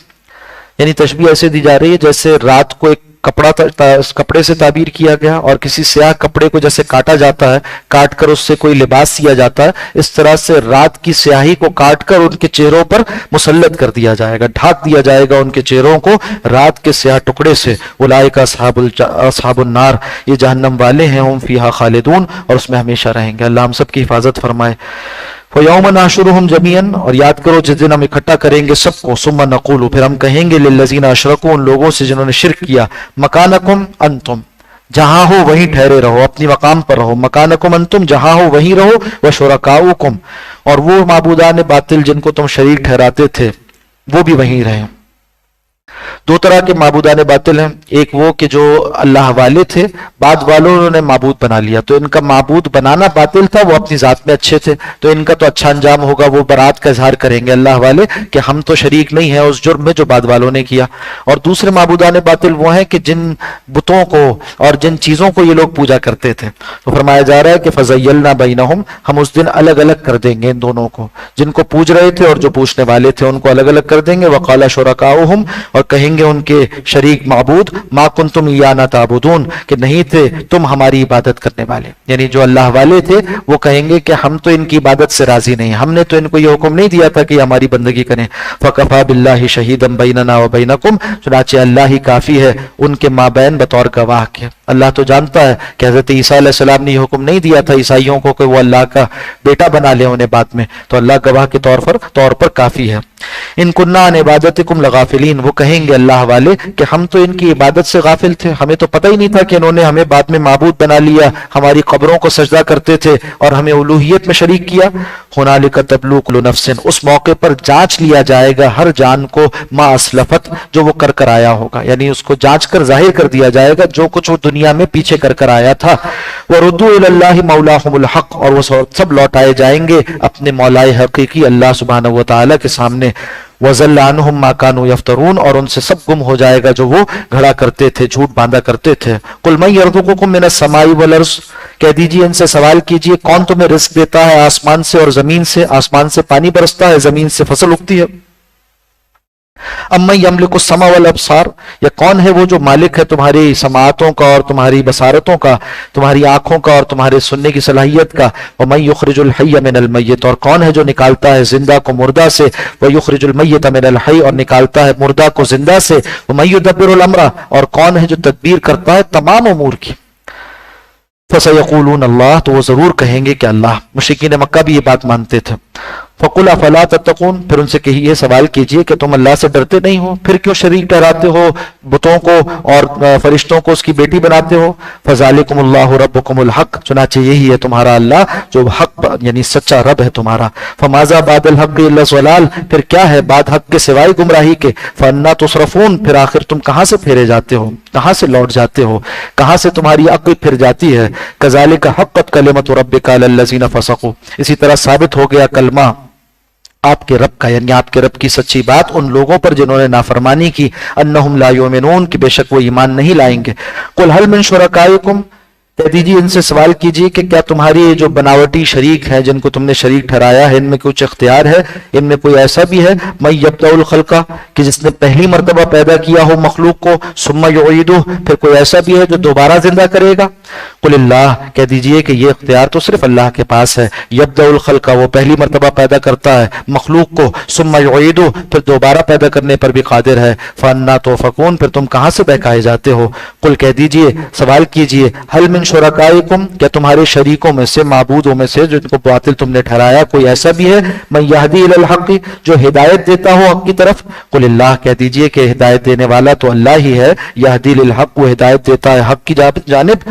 یعنی تشبیہ ایسے دی جا رہی ہے جیسے رات کو ایک کپڑے سے تعبیر کیا گیا اور کسی سیاہ کپڑے کو جیسے کاٹا جاتا ہے، کاٹ کر اس سے کوئی لباس سیا جاتا ہے، اس طرح سے رات کی سیاہی کو کاٹ کر ان کے چہروں پر مسلط کر دیا جائے گا، ڈھانپ دیا جائے گا ان کے چہروں کو رات کے سیاہ ٹکڑے سے۔ اولئک اصحاب النار یہ جہنم والے ہیں، ہم فیہا خالدون اور اس میں ہمیشہ رہیں گے۔ اللہ ہم سب کی حفاظت فرمائے۔ وَيَوْمَ نَحْشُرُهُمْ جَمِيعًا اور یاد کرو جس دن ہم اکٹھا کریں گے سب کو، ثُمَّ نَقُولُ پھر ہم کہیں گے لِلَّذِينَ أَشْرَكُوا ان لوگوں سے جنہوں نے شرک کیا، مَكَانَكُمْ أَنْتُمْ جہاں ہو وہیں ٹھہرے رہو، اپنی مقام پر رہو، مَكَانَكُمْ أَنْتُمْ جہاں ہو وہیں رہو، وَشُرَكَاؤُكُمْ اور وہ معبودان باطل جن کو تم شریک ٹھہراتے تھے وہ بھی وہیں رہیں۔ دو طرح کے معبودان باطل ہیں، ایک وہ کہ جو اللہ والے تھے، بعد والوں نے معبود بنا لیا، تو ان کا معبود بنانا باطل تھا، وہ اپنی ذات میں اچھے تھے، تو ان کا تو اچھا انجام ہوگا، وہ برات کا اظہار کریں گے اللہ والے کہ ہم تو شریک نہیں ہیں اس جرم میں جو بعد والوں نے کیا۔ اور دوسرے معبودان باطل وہ ہیں کہ جن بتوں کو اور جن چیزوں کو یہ لوگ پوجا کرتے تھے، تو فرمایا جا رہا ہے کہ فَزَيَّلْنَا بَيْنَهُمْ ہم اس دن الگ الگ کر دیں گے ان دونوں کو، جن کو پوج رہے تھے اور جو پوچھنے والے تھے ان کو الگ الگ کر دیں گے۔ وَقَالَ شُرَكَاؤُهُمْ اور کہیں کہیں گے ان کے شریک معبود ما کنتم ایانا تعبدون کہ نہیں تھے تم ہماری عبادت کرنے والے، یعنی جو اللہ والے تھے وہ کہیں گے کہ ہم تو ان کی عبادت سے راضی نہیں، ہم نے تو ان کو یہ حکم نہیں دیا تھا کہ ہماری بندگی کریں۔ فکفا باللہ شہیدا بیننا وبینکم، چنانچہ اللہ ہی کافی ہے ان کے مابین بطور گواہ کے۔ اللہ تو جانتا ہے کہ حضرت عیسیٰ علیہ السلام نے یہ حکم نہیں دیا تھا عیسائیوں کو کہ وہ اللہ کا بیٹا بنا لیں انہیں بعد میں، تو اللہ گواہ کے طور پر کافی ہے۔ ان کننا عن عبادتکم لغافلین، وہ کہیں گے اللہ والے کہ ہم تو ان کی عبادت سے غافل تھے، ہمیں تو پتہ ہی نہیں تھا کہ انہوں نے ہمیں بعد میں معبود بنا لیا، ہماری قبروں کو سجدہ کرتے تھے اور ہمیں الوہیت میں شریک کیا۔ ہنالک تبلو کل نفس، اس موقع پر جانچ لیا جائے گا ہر جان کو ما اسلفت، جو وہ کر آیا ہوگا، یعنی اس کو جانچ کر ظاہر کر دیا جائے گا جو کچھ وہ دنیا میں پیچھے کر آیا تھا۔ وردوا الی اللہ مولاہم الحق، اور وہ سب لوٹائے جائیں گے اپنے مولائے حقیقی اللہ سبحانہ و تعالی کے سامنے۔ وَضَلَّ عَنْهُمْ مَا كَانُوا يَفْتَرُونَ، اور ان سے سب گم ہو جائے گا جو وہ گھڑا کرتے تھے، جھوٹ باندھا کرتے تھے۔ قُلْ مَن يَرْزُقُكُم مِّنَ السَّمَاءِ وَالْأَرْضِ، کہہ دیجئے ان سے سوال کیجئے کون تمہیں رزق دیتا ہے آسمان سے اور زمین سے، آسمان سے پانی برستا ہے، زمین سے فصل اگتی ہے۔ امن یملک السمع والابصار، یا کون ہے وہ جو مالک ہے تمہاری سماعتوں کا اور تمہاری بصارتوں کا، تمہاری آنکھوں کا اور تمہارے سننے کی صلاحیت کا۔ ومن یخرج الحی من المیت، اور کون ہے جو نکالتا ہے زندہ کو مردہ سے، ویخرج المیت من الحی، اور نکالتا ہے مردہ کو زندہ سے۔ ومن یدبر الامر، اور کون ہے جو تدبیر کرتا ہے تمام امور کی۔ فسیقولون اللہ، تو وہ ضرور کہیں گے کہ اللہ۔ مشرکین مکہ بھی یہ بات مانتے تھے۔ فَقُلْ أَفَلَا تَتَّقُونَ، پھر ان سے کہیے سوال کیجئے کہ تم اللہ سے ڈرتے نہیں ہو، پھر کیوں شریک ٹھہراتے ہو بتوں کو اور فرشتوں کو اس کی بیٹی بناتے ہو۔ فَذَلِكُمُ اللَّهُ رَبُّكُمُ الْحَقُّ، چنانچہ یہی ہے تمہارا اللہ جو حق یعنی سچا رب ہے تمہارا۔ فَمَاذَا بَعْدَ الْحَقِّ إِلَّا الضَّلَالُ، پھر کیا ہے بعد حق کے سوائے گمراہی کے۔ فَأَنَّىٰ تُصْرَفُونَ، پھر آخر تم کہاں سے پھیرے جاتے ہو، کہاں سے لوٹ جاتے ہو، کہاں سے تمہاری عقل پھر جاتی ہے۔ كَذَلِكَ حَقَّتْ كَلِمَةُ رَبِّكَ عَلَى الَّذِينَ فَسَقُوا، اسی طرح ثابت ہو گیا کلمہ آپ کے رب کا، یعنی آپ کے رب کی سچی بات ان لوگوں پر جنہوں نے نافرمانی کی۔ انہم لا یؤمنون، کہ بے شک وہ ایمان نہیں لائیں گے۔ قل هل من شرکائکم، کہہ دیجیے ان سے سوال کیجیے کہ کیا تمہاری جو بناوٹی شریک ہیں جن کو تم نے شریک ٹھہرایا ہے ان میں کچھ اختیار ہے، ان میں کوئی ایسا بھی ہے من یبدأ الخلق، کہ جس نے پہلی مرتبہ پیدا کیا ہو مخلوق کو، ثم یعیدہ، پھر کوئی ایسا بھی ہے جو دوبارہ زندہ کرے گا۔ قل اللہ، کہہ دیجئے کہ یہ اختیار تو صرف اللہ کے پاس ہے۔ یبدأ الخلق، وہ پہلی مرتبہ پیدا کرتا ہے مخلوق کو، ثم یعیدہ، پھر دوبارہ پیدا کرنے پر بھی قادر ہے۔ فأنیٰ تؤفکون، پھر تم کہاں سے بہکائے جاتے ہو۔ قل، کہہ دیجئے سوال کیجئے هل من شرکائکم، کیا تمہارے شریکوں میں سے معبودوں میں سے جن کو باطل تم نے ٹھہرایا کوئی ایسا بھی ہے من یہدی الی الحق، جو ہدایت دیتا ہو حق کی طرف۔ قل اللہ، کہہ دیجئے کہ ہدایت دینے والا تو اللہ ہی ہے، یہدی للحق، وہ ہدایت دیتا ہے حق کی جانب۔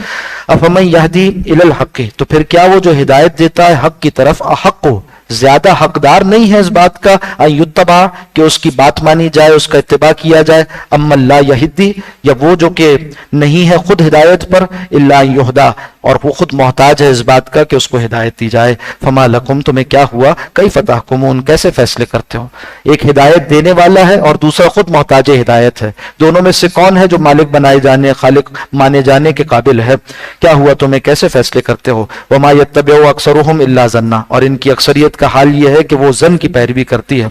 افمن یہدی الی الحق، تو پھر کیا وہ جو ہدایت دیتا ہے حق کی طرف، احق، زیادہ حقدار نہیں ہے اس بات کا ان یتبع، کہ اس کی بات مانی جائے، اس کا اتباع کیا جائے۔ اما لا یہدی، یا وہ جو کہ نہیں ہے خود ہدایت پر، الا ان یہدا، اور وہ خود محتاج ہے اس بات کا کہ اس کو ہدایت دی جائے۔ فما لکم، تمہیں کیا ہوا، کیف تحکمون، کیسے فیصلے کرتے ہو۔ ایک ہدایت دینے والا ہے اور دوسرا خود محتاج ہدایت ہے، دونوں میں سے کون ہے جو مالک بنائے جانے، خالق مانے جانے کے قابل ہے۔ کیا ہوا تمہیں کیسے فیصلے کرتے ہو۔ وما یتبع اکثرهم الا ظنا، اور ان کی اکثریت کا حال یہ ہے کہ وہ ظن کی پیروی کرتی ہے۔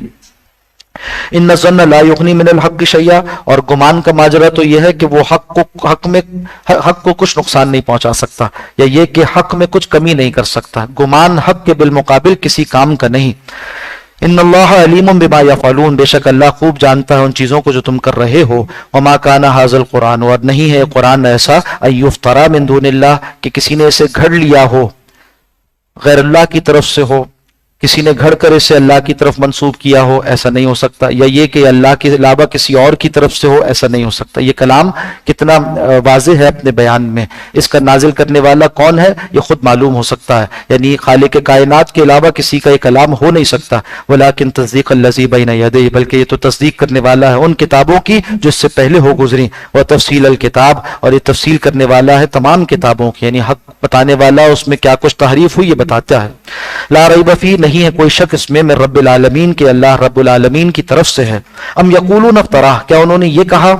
ان الظن لا یغنی من الحق شیئا، اور گمان کا ماجرا تو یہ ہے کہ وہ حق کو کچھ نقصان نہیں پہنچا سکتا، یا یہ کہ حق میں کچھ کمی نہیں کر سکتا۔ گمان حق کے بالمقابل کسی کام کا نہیں۔ ان اللہ علیم بما یفعلون، بے شک اللہ خوب جانتا ہے ان چیزوں کو جو تم کر رہے ہو۔ وما کان ھذا القرآن، اور نہیں ہے قرآن ایسا ان یفترى من دون اللہ، کہ کسی نے اسے گھڑ لیا ہو، غیر اللہ کی طرف سے ہو، کسی نے گھڑ کر اسے اللہ کی طرف منسوب کیا ہو، ایسا نہیں ہو سکتا۔ یا یہ کہ اللہ کے علاوہ کسی اور کی طرف سے ہو، ایسا نہیں ہو سکتا۔ یہ کلام کتنا واضح ہے اپنے بیان میں، اس کا نازل کرنے والا کون ہے یہ خود معلوم ہو سکتا ہے، یعنی خالق کائنات کے علاوہ کسی کا یہ کلام ہو نہیں سکتا۔ ولیکن تصدیق الذی بین یدیہ، بلکہ یہ تو تصدیق کرنے والا ہے ان کتابوں کی جو اس سے پہلے ہو گزری، و تفصیل الکتاب، اور یہ تفصیل کرنے والا ہے تمام کتابوں کی، یعنی حق بتانے والا اس میں کیا کچھ تحریف ہوئی یہ بتاتا ہے۔ لا ریب فیہ، نہیں ہے کوئی شک اس میں، من رب العالمین کے اللہ رب العالمین کی طرف سے ہے۔ ام یقولون افتراہ، کیا انہوں نے یہ کہا،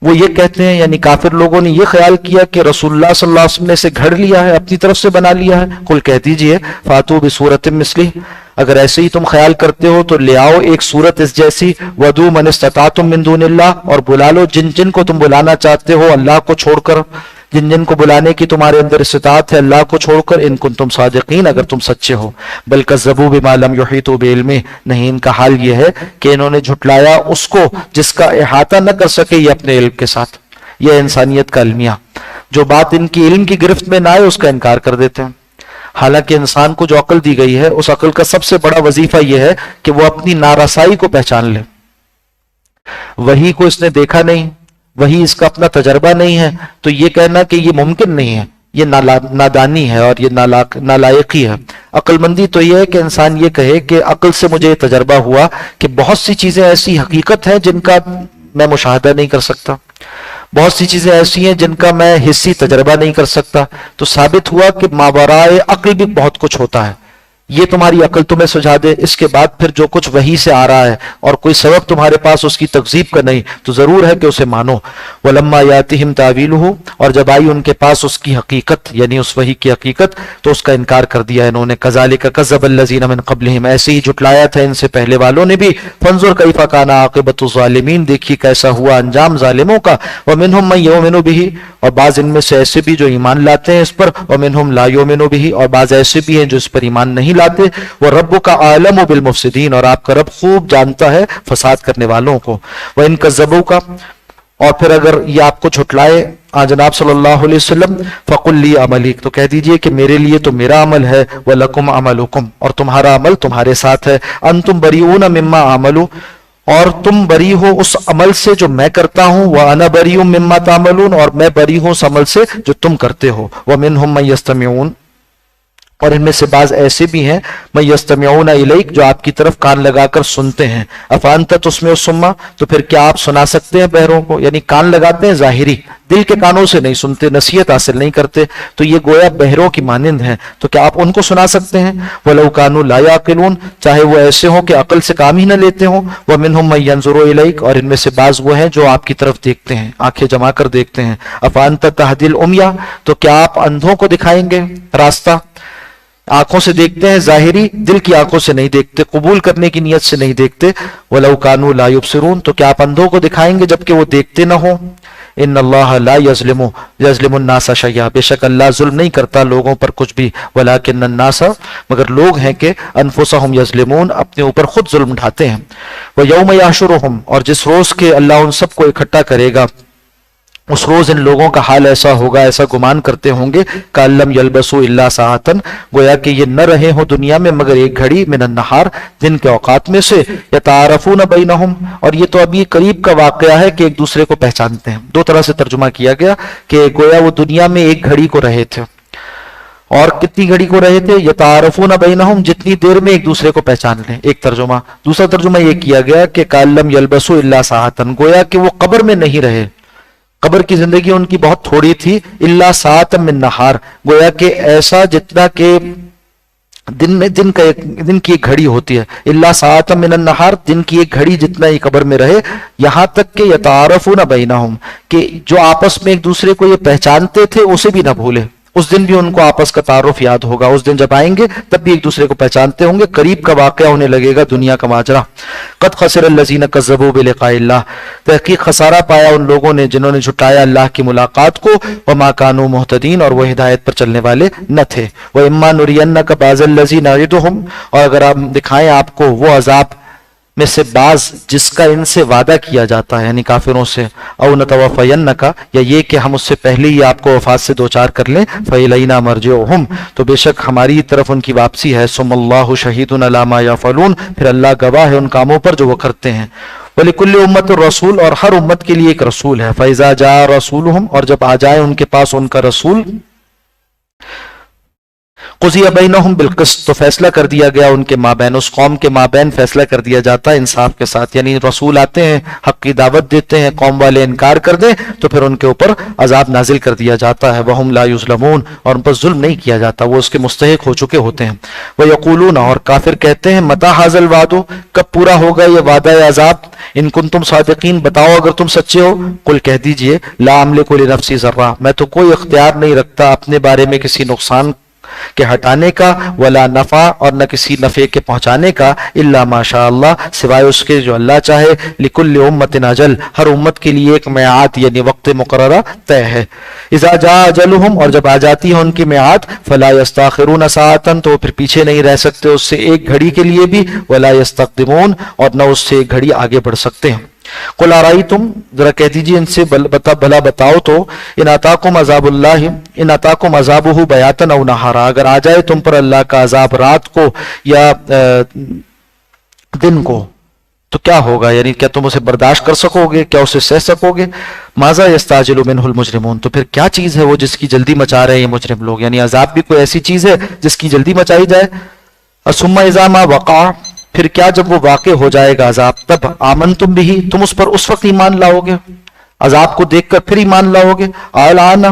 وہ یہ کہتے ہیں یعنی کافر لوگوں نے یہ خیال کیا کہ رسول اللہ صلی اللہ علیہ وسلم نے اسے گھڑ لیا ہے، اپنی طرف سے بنا لیا ہے۔ قل، کہہ دیجئے فاتو بسورۃ مثلہ، اگر ایسے ہی تم خیال کرتے ہو تو لے آؤ ایک صورت اس جیسی، وَدُو مَنِ اسْتَطَعْتُم مِّن دُونِ اللَّهِ، اور بلا لو جن جن کو تم بلانا چاہتے ہو اللہ کو چھوڑ کر، جن جن کو بلانے کی تمہارے اندر استطاعت ہے اللہ کو چھوڑ کر، ان کنتم صادقین، اگر تم سچے ہو۔ بل کذبوا بما لم یحیطوا بعلمہ، نہیں ان کا حال یہ ہے کہ انہوں نے جھٹلایا اس کو جس کا احاطہ نہ کر سکے یہ اپنے علم کے ساتھ۔ یہ انسانیت کا المیہ، جو بات ان کی علم کی گرفت میں نہ آئے اس کا انکار کر دیتے ہیں۔ حالانکہ انسان کو جو عقل دی گئی ہے اس عقل کا سب سے بڑا وظیفہ یہ ہے کہ وہ اپنی نارسائی کو پہچان لے۔ وہی کو اس نے دیکھا نہیں، وہی اس کا اپنا تجربہ نہیں ہے، تو یہ کہنا کہ یہ ممکن نہیں ہے یہ نادانی ہے اور یہ نالائقی ہے۔ عقل مندی تو یہ ہے کہ انسان یہ کہے کہ عقل سے مجھے یہ تجربہ ہوا کہ بہت سی چیزیں ایسی حقیقت ہیں جن کا میں مشاہدہ نہیں کر سکتا، بہت سی چیزیں ایسی ہیں جن کا میں حسی تجربہ نہیں کر سکتا، تو ثابت ہوا کہ ماورائے عقل بھی بہت کچھ ہوتا ہے۔ یہ تمہاری عقل تمہیں سجھا دے، اس کے بعد پھر جو کچھ وحی سے آ رہا ہے اور کوئی سبب تمہارے پاس اس کی تکذیب کا نہیں، تو ضرور ہے کہ اسے مانو۔ وَلَمَّا يَأْتِهِمْ تَأْوِيلُهُ، اور جب آئی ان کے پاس اس کی حقیقت یعنی اس وحی کی حقیقت تو اس کا انکار کر دیا انہوں نے۔ كَذَلِكَ كَذَّبَ الَّذِينَ مِن قَبْلِهِمْ، ایسے ہی جھٹلایا تھا ان سے پہلے والوں نے بھی۔ فَانظُرْ كَيْفَ كَانَ عَاقِبَةُ الظَّالِمِينَ، دیکھیے کیسا ہوا انجام ظالموں کا۔ وَمِنْهُم مَّن يُؤْمِنُ بِهِ، اور بعض ان میں سے ایسے بھی جو ایمان لاتے ہیں اس پر۔ وَمِنْهُمْ لَا يُؤْمِنُ بِهِ، اور بعض ایسے بھی ہیں جو اس پر ایمان نہیں لاتے۔ ربک عالم بالمفسدین، اور آپ کا رب خوب جانتا ہے فساد کرنے والوں کو۔ وَإِن كَذَّبُوكَ، اور پھر اگر یہ آپ کو جھٹلائے جناب صلی اللہ علیہ وسلم، فَقُلْ لِي عَمَلِي، تو کہہ دیجئے کہ میرے لیے تو میرا عمل ہے، وَلَكُمْ عَمَلُكُمْ، اور تمہارا عمل تمہارے ساتھ ہے۔ أَنْتُمْ بَرِيئُونَ مِمَّا عَمَلُوا، اور تم بری ہو اس عمل سے جو میں کرتا ہوں، وَأَنَا بَرِيءٌ مِمَّا تَعْمَلُونَ، اور میں بری ہوں اس عمل سے جو تم کرتے ہو۔ وَمِنْهُمْ مَن يَسْتَمِعُونَ، اور ان میں سے بعض ایسے بھی ہیں مَن يَسْتَمِعُونَ إِلَيْكَ، جو آپ کی طرف کان لگا کر سنتے ہیں۔ أَفَأَنْتَ تُسْمِعُ الصُّمَّ، تو پھر کیا آپ سنا سکتے ہیں بہروں کو؟ یعنی کان لگاتے ہیں ظاہری، دل کے کانوں سے نہیں سنتے، نصیحت حاصل نہیں کرتے، تو یہ گویا بہروں کی مانند ہیں، تو کیا آپ ان کو سنا سکتے ہیں؟ وَلَوْ كَانُوا لَا يَعْقِلُونَ، چاہے وہ ایسے ہوں کہ عقل سے کام ہی نہ لیتے ہوں۔ وَمِنْهُم مَن يَنظُرُ إِلَيْكَ، اور ان میں سے بعض وہ ہیں جو آپ کی طرف دیکھتے ہیں، آنکھیں جما کر دیکھتے ہیں۔ أَفَأَنْتَ تَهْدِي الْعُمْيَ، تو کیا آپ اندھوں کو دکھائیں گے راستہ؟ آنکھوں سے دیکھتے ہیں ظاہری، دل کی آنکھوں سے نہیں دیکھتے، قبول کرنے کی نیت سے نہیں دیکھتے۔ وَلَوْ كَانُوا لَا يُبْصِرُونَ، تو کیا آپ اندھوں کو دکھائیں گے جبکہ وہ دیکھتے نہ ہوں؟ ان اللہ لا یظلم الناس شیئا، بے شک اللہ ظلم نہیں کرتا لوگوں پر کچھ بھی، ولکن الناس، مگر لوگ ہیں کہ انفسہم یظلمون، اپنے اوپر خود ظلم اٹھاتے ہیں۔ ویوم یحشرہم، اور جس روز کے اللہ ان سب کو اکٹھا کرے گا، اس روز ان لوگوں کا حال ایسا ہوگا، ایسا گمان کرتے ہوں گے کأن لم یلبسوا الا ساعۃ، گویا کہ یہ نہ رہے ہوں دنیا میں مگر ایک گھڑی، من النہار، دن کے اوقات میں سے، یتعارفون بینہم، اور یہ تو ابھی قریب کا واقعہ ہے کہ ایک دوسرے کو پہچانتے ہیں۔ دو طرح سے ترجمہ کیا گیا کہ گویا وہ دنیا میں ایک گھڑی کو رہے تھے، اور کتنی گھڑی کو رہے تھے؟ یتعارفون بینہم، جتنی دیر میں ایک دوسرے کو پہچان لیں، ایک ترجمہ۔ دوسرا ترجمہ یہ کیا گیا کہ کأن لم یلبسوا الا ساعۃ، گویا کہ وہ قبر میں نہیں رہے، قبر کی زندگی ان کی بہت تھوڑی تھی، الا ساعۃ من نہار، گویا کہ ایسا جتنا کہ دن کی ایک گھڑی ہوتی ہے، الا ساعۃ من النہار، دن کی ایک گھڑی جتنا ہی قبر میں رہے، یہاں تک کہ یتعارفون بینہم، کہ جو آپس میں ایک دوسرے کو یہ پہچانتے تھے اسے بھی نہ بھولے، اس دن بھی ان کو آپس کا تعارف یاد ہوگا، اس دن جب آئیں گے تب بھی ایک دوسرے کو پہچانتے ہوں گے، قریب کا واقعہ ہونے لگے گا دنیا کا ماجرا۔ قد خسر الذین کذبوا بلقاء اللہ، تحقیق خسارہ پایا ان لوگوں نے جنہوں نے جھٹایا اللہ کی ملاقات کو، وما کانوا مہتدین، اور وہ ہدایت پر چلنے والے نہ تھے۔ وإما نرینک بعض الذی نعدہم، اور اگر ہم دکھائیں آپ کو وہ عذاب میں سے بعض جس کا ان سے وعدہ کیا جاتا ہے، یعنی کافروں سے، او نتوفینک، یا یہ کہ ہم اس سے پہلے ہی آپ کو وفات سے دوچار کر لیں، فإلینا مرجعہم، تو بے شک ہماری طرف ان کی واپسی ہے، ثم اللہ شہید علی ما یفعلون، پھر اللہ گواہ ہے ان کاموں پر جو وہ کرتے ہیں۔ وَلِكُلِّ أُمَّةٍ رسول، اور ہر امت کے لیے ایک رسول ہے۔ فَإِذَا جَاءَ رَسُولُهُمْ، اور جب آ جائے ان کے پاس ان کا رسول، قضی بینہم بالقسط، تو فیصلہ کر دیا گیا ان کے مابین، اس قوم کے مابین فیصلہ کر دیا جاتا ہے انصاف کے ساتھ، یعنی رسول آتے ہیں حق کی دعوت دیتے ہیں، قوم والے انکار کر دیں تو پھر ان کے اوپر عذاب نازل کر دیا جاتا ہے۔ وہم لا یظلمون، اور ان پر ظلم نہیں کیا جاتا، وہ اس کے مستحق ہو چکے ہوتے ہیں۔ ویقولون، اور کافر کہتے ہیں، متی ھذا الوعد، کب پورا ہوگا یہ وعدہ عذاب، ان کنتم صادقین، بتاؤ اگر تم سچے ہو۔ قل، کہہ دیجئے، لا املک لنفسی ذرہ، میں تو کوئی اختیار نہیں رکھتا اپنے بارے میں کسی نقصان کہ ہٹانے کا، ولا نفع اور نہ کسی نفع کے پہنچانے کا، الا ماشاء اللہ سوائے اس کے جو اللہ چاہے، لکل امت اجل ہر امت کے لیے ایک میعاد یعنی وقت مقررہ طے ہے۔ اذا جاء اجلہم اور جب آ جاتی ہے ان کی میعاد، فلا یستاخرون ساعتا تو پھر پیچھے نہیں رہ سکتے اس سے ایک گھڑی کے لیے بھی، ولا یستقدمون اور نہ اس سے ایک گھڑی آگے بڑھ سکتے ہیں۔ قل ارائیتم ذرا کہہ دیجیے ان سے بھلا بتاؤ تو، ان اتاکم عذاب اللہ، ان اتاکم عذابہ بیاتن او نہارا، اگر آ جائے تم پر اللہ کا عذاب رات کو یا دن کو تو کیا ہوگا، یعنی کیا تم اسے برداشت کر سکو گے، کیا اسے سہ سکو گے؟ ماذا یستعجل منہ المجرمون تو پھر کیا چیز ہے وہ جس کی جلدی مچا رہے ہیں یہ مجرم لوگ، یعنی عذاب بھی کوئی ایسی چیز ہے جس کی جلدی مچائی جائے۔ ثم اذا ما وقع پھر کیا جب وہ واقع ہو جائے گا عذاب، تب آمنتم بھی تم اس پر اس وقت ایمان لاؤ گے، عذاب کو دیکھ کر پھر ایمان لاؤ گے؟ الآن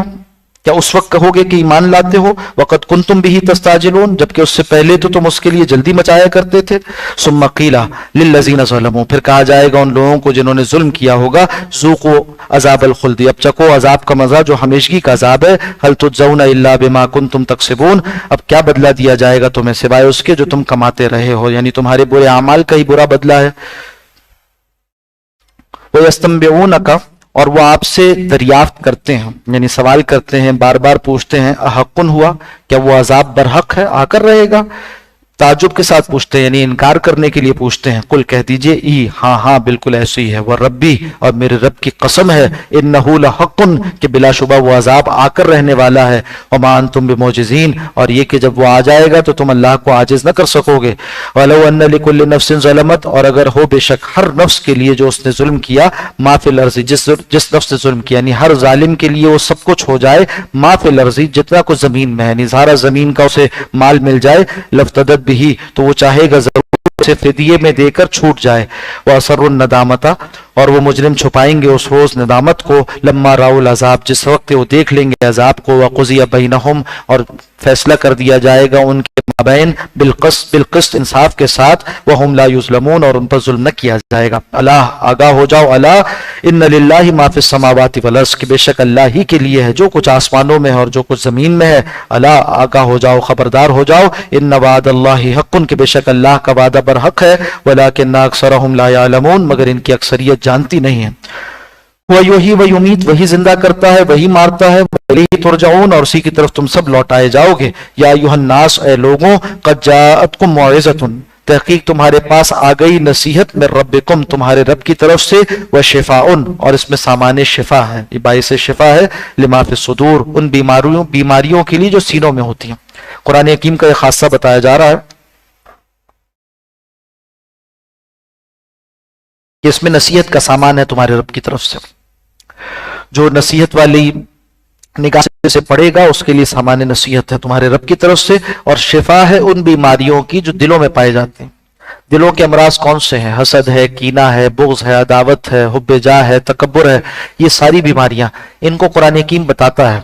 کیا اس وقت کہو گے کہ ایمان لاتے ہو؟ وقد کنتم به تستعجلون جبکہ اس سے پہلے تو تم اس کے لیے جلدی مچایا کرتے تھے۔ ثم قیل للذین ظلموا پھر کہا جائے گا ان لوگوں کو جنہوں نے ظلم کیا ہوگا، ذوقوا عذاب الخلد اب چکو عذاب کا مزہ جو ہمیشگی کا عذاب ہے، هل تجزون الا بما کنتم تکسبون اب کیا بدلہ دیا جائے گا تمہیں سوائے اس کے جو تم کماتے رہے ہو، یعنی تمہارے برے اعمال کا ہی برا بدلہ ہے۔ وَيَسْتَنبِئُونَكَ اور وہ آپ سے دریافت کرتے ہیں یعنی سوال کرتے ہیں، بار بار پوچھتے ہیں، احقن ہوا کیا وہ عذاب برحق ہے، آ کر رہے گا؟ تعجب کے ساتھ پوچھتے ہیں یعنی انکار کرنے کے لیے پوچھتے ہیں۔ قل کہہ دیجئے ای ہاں ہاں بالکل ایسے ہی ہے، وہ ربی اور میرے رب کی قسم ہے، انہ لحق کہ بلا شبہ وہ عذاب آ کر رہنے والا ہے، وما انتم بمعجزین اور یہ کہ جب وہ آ جائے گا تو تم اللہ کو عاجز نہ کر سکو گے۔ ولو ان لکل نفس ظلمت اور اگر ہو بے شک ہر نفس کے لیے جو اس نے ظلم کیا، ما فی الارض جس نفس نے ظلم کیا یعنی ہر ظالم کے لیے وہ سب کچھ ہو جائے، ما فی الارض جتنا کچھ زمین میں ہے یعنی سارا زمین کا اسے مال مل جائے، لفتدت بھی تو وہ چاہے گا ضرور سے فدیے میں دے کر چھوٹ جائے۔ وَأَسَرُّ النَّدَامَةَ اور وہ مجرم چھپائیں گے اس روز ندامت کو، لما راؤ العذاب جس وقت وہ دیکھ لیں گے عذاب کو، وَقُضِيَ بَيْنَهُمْ اور فیصلہ کر دیا جائے گا ان کے مابین بالقسط انصاف کے ساتھ، وَهُمْ لَا يُظْلَمُونَ اور ان پر ظلم نہ کیا جائے گا۔ اللہ آگاہ ہو جاؤ، اللہ ان للہ ما فی السماوات والارض کہ بے شک اللہ ہی کے لیے ہے جو کچھ آسمانوں میں ہے اور جو کچھ زمین میں ہے۔ اللہ آگاہ ہو جاؤ، خبردار ہو جاؤ، ان وعد اللہ حق کہ بے شک اللہ کا وعدہ برحق ہے، ولکن اکثرهم لا يعلمون مگر ان کی اکثریت جانتی نہیں ہے۔ وَيُحْيِي وَيُمِيتُ وہی زندہ کرتا ہے وہی مارتا ہے، وَإِلَيْهِ تُرْجَعُونَ اور اسی کی طرف تم سب لوٹائے جاؤ گے۔ یا ایھا الناس اے لوگوں، قد جاءتکم موعظۃ تحقیق تمہارے پاس آ گئی نصیحت میں ربکم تمہارے رب کی طرف سے، وشفاء اور اس میں سامان شفا ہے، یہ باعث شفا ہے، لما فی الصدور ان بیماریوں کے لیے جو سینوں میں ہوتی ہیں۔ قرآن حکیم کا ایک خاصہ بتایا جا رہا ہے کہ اس میں نصیحت کا سامان ہے تمہارے رب کی طرف سے، جو نصیحت والی نگاہ سے پڑھے گا اس کے لیے سامان نصیحت ہے تمہارے رب کی طرف سے، اور شفا ہے ان بیماریوں کی جو دلوں میں پائے جاتے ہیں۔ دلوں کے امراض کون سے ہیں؟ حسد ہے، کینہ ہے، بغض ہے، عداوت ہے، حب جاہ ہے، تکبر ہے، یہ ساری بیماریاں ان کو قرآن حکیم بتاتا ہے۔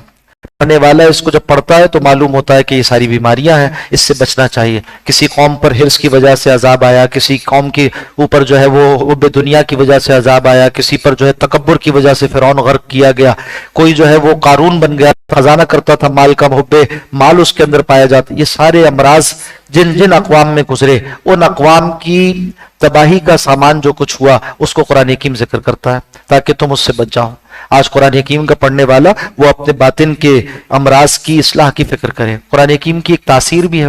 پڑھنے والا اس کو جب پڑھتا ہے تو معلوم ہوتا ہے کہ یہ ساری بیماریاں ہیں، اس سے بچنا چاہیے۔ کسی قوم پر حرص کی وجہ سے عذاب آیا، کسی قوم کے اوپر جو ہے وہ حب دنیا کی وجہ سے عذاب آیا، کسی پر جو ہے تکبر کی وجہ سے فرعون غرق کیا گیا، کوئی جو ہے وہ قارون بن گیا، خزانہ کرتا تھا مال کا، حب مال اس کے اندر پایا جاتا۔ یہ سارے امراض جن اقوام میں گزرے ان اقوام کی تباہی کا سامان جو کچھ ہوا اس کو قرآن حکیم ذکر کرتا ہے تاکہ تم اس سے بچ جاؤ۔ آج قرآن حکیم کا پڑھنے والا وہ اپنے باطن کے امراض کی اصلاح کی فکر کرے۔ قرآن حکیم کی ایک تاثیر بھی ہے،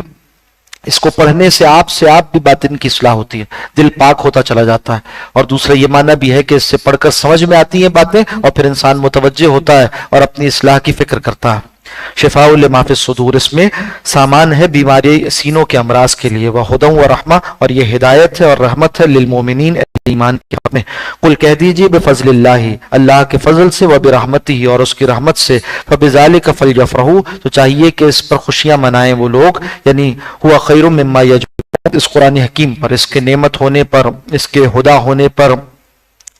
اس کو پڑھنے سے آپ بھی باطن کی اصلاح ہوتی ہے، دل پاک ہوتا چلا جاتا ہے۔ اور دوسرا یہ معنی بھی ہے کہ اس سے پڑھ کر سمجھ میں آتی ہیں باتیں اور پھر انسان متوجہ ہوتا ہے اور اپنی اصلاح کی فکر کرتا ہے۔ شفاء لما فی الصدور اس میں سامان ہے بیماری سینوں کے امراض کے لیے، وہدی و رحمہ اور یہ ہدایت ہے اور رحمت ہے للمومنین ایمان کے حق میں۔ قل کہہ دیجئے بفضل اللہ اللہ کے فضل سے، وبرحمتہ اور اس کی رحمت سے، فبذلک فلیفرحوا تو چاہیے کہ اس پر خوشیاں منائیں وہ لوگ، یعنی ہوا خیر مما یجمعون اس قرآن حکیم پر، اس کے نعمت ہونے پر، اس کے ہدا ہونے پر،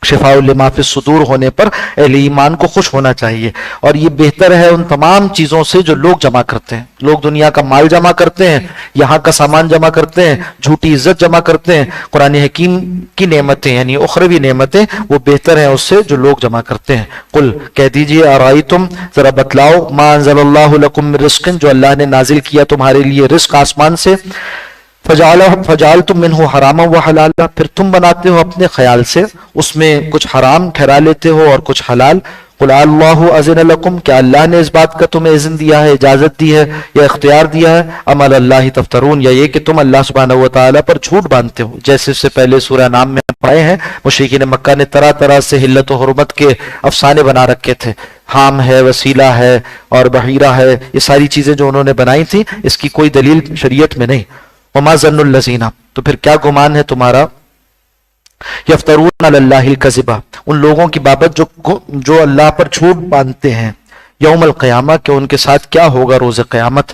شفاء لما فی الصدور ہونے پر اہل ایمان کو خوش ہونا چاہیے، اور یہ بہتر ہے ان تمام چیزوں سے جو لوگ جمع کرتے ہیں۔ لوگ دنیا کا مال جمع کرتے ہیں، یہاں کا سامان جمع کرتے ہیں، جھوٹی عزت جمع کرتے ہیں۔ قرآن حکیم کی نعمتیں یعنی اخروی نعمتیں وہ بہتر ہیں اس سے جو لوگ جمع کرتے ہیں۔ قل کہہ دیجئے ارائیتم ذرا بتلاؤ ما انزل اللہ لکم من رزق جو اللہ نے نازل کیا تمہارے لیے رزق آسمان سے، فجعلتم منہ حراما وحلالا پھر تم بناتے ہو اپنے خیال سے اس میں کچھ حرام ٹھہرا لیتے ہو اور کچھ حلال۔ قل اللہ اذن لکم کیا اللہ نے اس بات کا تمہیں اذن دیا ہے، اجازت دی ہے یا اختیار دیا ہے؟ ام علی اللہ تفترون یا یہ کہ تم اللہ سبحانہ و تعالیٰ پر جھوٹ باندھتے ہو؟ جیسے اس سے پہلے سورہ نام میں پڑھے ہیں مشرکین مکہ نے طرح طرح سے حلت و حرمت کے افسانے بنا رکھے تھے، حام ہے، وسیلہ ہے اور بحیرہ ہے، یہ ساری چیزیں جو انہوں نے بنائی تھی اس کی کوئی دلیل شریعت میں نہیں۔ وما ظن الذین تو پھر کیا گمان ہے تمہارا، یفترون علی اللہ الکذب ان لوگوں کی بابت جو اللہ پر جھوٹ باندھتے ہیں، یوم القیامہ کہ ان کے ساتھ کیا ہوگا روز قیامت۔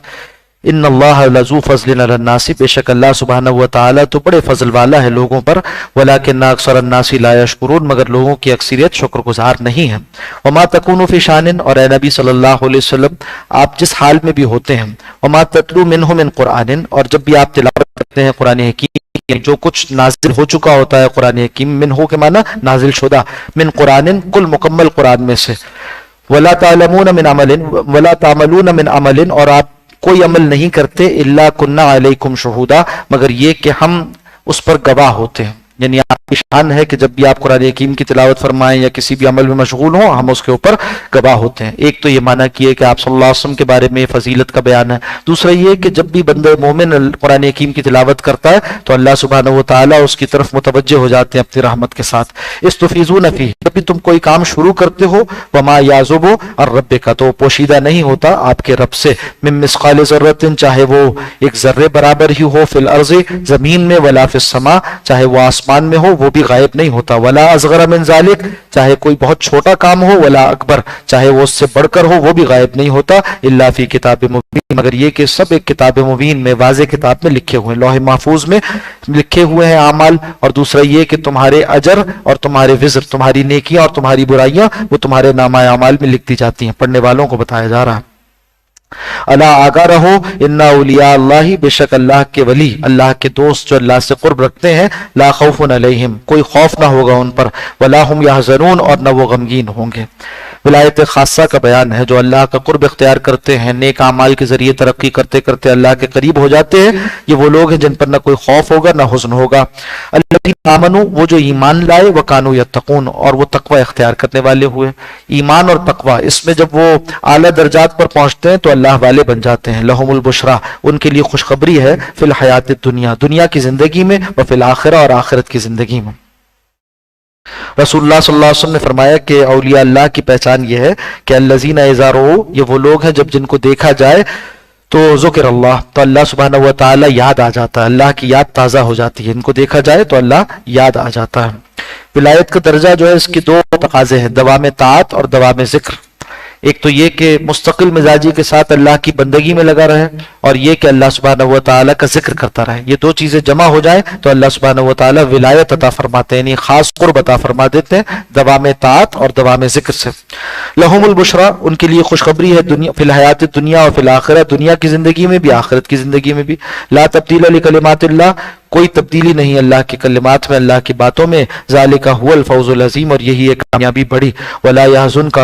ان اللہ لذو فضل علی الناس بے شک اللہ سبحانہ و تعالیٰ تو بڑے فضل والا ہے لوگوں پر، ولکن اکثر الناس لا یشکرون مگر لوگوں کی اکثریت شکر گزار نہیں ہے۔ وما تکون فی شان اور اے نبی صلی اللہ علیہ وسلم آپ جس حال میں بھی ہوتے ہیں، وما تتلو منہ من قرآن اور جب بھی آپ تلاوت کرتے ہیں قرآن حکیم جو کچھ نازل ہو چکا ہوتا ہے قرآن حکیم، من ہو کے معنی نازل شدہ، من قرآن کل مکمل قرآن میں سے، ولا تعلمون من عمل ولا تعملون من عمل اور آپ کوئی عمل نہیں کرتے الا کنا علیکم شہودا مگر یہ کہ ہم اس پر گواہ ہوتے ہیں، یعنی آپ کی شان ہے کہ جب بھی آپ قرآن حکیم کی تلاوت فرمائیں یا کسی بھی عمل میں مشغول ہوں ہم اس کے اوپر گواہ ہوتے ہیں۔ ایک تو یہ معنی کیے کہ آپ صلی اللہ علیہ وسلم کے بارے میں فضیلت کا بیان ہے، دوسرا یہ کہ جب بھی بندہ مومن قرآن حکیم کی تلاوت کرتا ہے تو اللہ سبحانہ و تعالیٰ اس کی طرف متوجہ ہو جاتے ہیں اپنی رحمت کے ساتھ۔ استفیضون فیہ جب بھی تم کوئی کام شروع کرتے ہو، وما یعزب عن ربک تو پوشیدہ نہیں ہوتا آپ کے رب سے، من مثقال ذرۃ چاہے وہ ایک ذرے برابر ہی ہو، فی الارض زمین میں، ولا فی السماء چاہے وہ آسمان میں ہو وہ بھی غائب نہیں ہوتا، ولا اصغر من ذالک چاہے کوئی بہت چھوٹا کام ہو، ولا اکبر چاہے وہ اس سے بڑھ کر ہو وہ بھی غائب نہیں ہوتا، الا فی کتاب مبین مگر یہ کہ سب ایک کتاب مبین میں واضح کتاب میں لکھے ہوئے ہیں، لوح محفوظ میں لکھے ہوئے ہیں اعمال، اور دوسرا یہ کہ تمہارے اجر اور تمہارے وزر، تمہاری نیکیاں اور تمہاری برائیاں وہ تمہارے نامہ اعمال میں لکھ دی جاتی ہیں، پڑھنے والوں کو بتایا جا رہا ہے۔ اللہ آگاہ رہو ان اولیاء اللہ بے شک اللہ کے ولی، اللہ کے دوست جو اللہ سے قرب رکھتے ہیں، لا خوف علیہم کوئی خوف نہ ہوگا ان پر، ولا هم یحزنون اور نہ وہ غمگین ہوں گے۔ ولایت خاصہ کا بیان ہے جو اللہ کا قرب اختیار کرتے ہیں، نیک اعمال کے ذریعے ترقی کرتے کرتے اللہ کے قریب ہو جاتے ہیں، یہ وہ لوگ ہیں جن پر نہ کوئی خوف ہوگا نہ حزن ہوگا۔ الذین آمنوا وہ جو ایمان لائے، وکانوا یتقون اور وہ تقوی اختیار کرنے والے ہوئے۔ ایمان اور تقوی اس میں جب وہ اعلیٰ درجات پر پہنچتے ہیں تو اللہ والے بن جاتے ہیں۔ لہم البشریٰ ان کے لیے خوشخبری ہے، فی الحیات الدنیا دنیا کی زندگی میں، وفی الآخرہ اور آخرت کی زندگی میں۔ رسول اللہ صلی اللہ علیہ وسلم نے فرمایا کہ اولیاء اللہ کی پہچان یہ ہے کہ الذین اذا رؤوا یہ وہ لوگ ہیں جب جن کو دیکھا جائے تو ذکر اللہ تو اللہ سبحانہ و تعالی یاد آ جاتا ہے، اللہ کی یاد تازہ ہو جاتی ہے، ان کو دیکھا جائے تو اللہ یاد آ جاتا ہے۔ ولایت کا درجہ جو ہے اس کی دو تقاضے ہیں، دوام طاعت اور دوام ذکر۔ ایک تو یہ کہ مستقل مزاجی کے ساتھ اللہ کی بندگی میں لگا رہے، اور یہ کہ اللہ سبحانہ و تعالیٰ کا ذکر کرتا رہے، یہ دو چیزیں جمع ہو جائیں تو اللہ سبحانہ و تعالیٰ ولایت عطا فرماتے ہیں، یعنی خاص قرب عطا فرما دیتے ہیں دوام طاعت اور دوام ذکر سے۔ لہم البشریٰ ان کے لیے خوشخبری ہے دنیا فی الحیات الدنیا اور فی الآخرہ دنیا کی زندگی میں بھی آخرت کی زندگی میں بھی۔ لا تبدیل لکلمات اللہ کوئی تبدیلی نہیں اللہ کی کلمات میں، اللہ کی باتوں میں۔ ذالک هو الفوز العظیم اور یہی ایک کامیابی بڑی۔ ولا یحزنک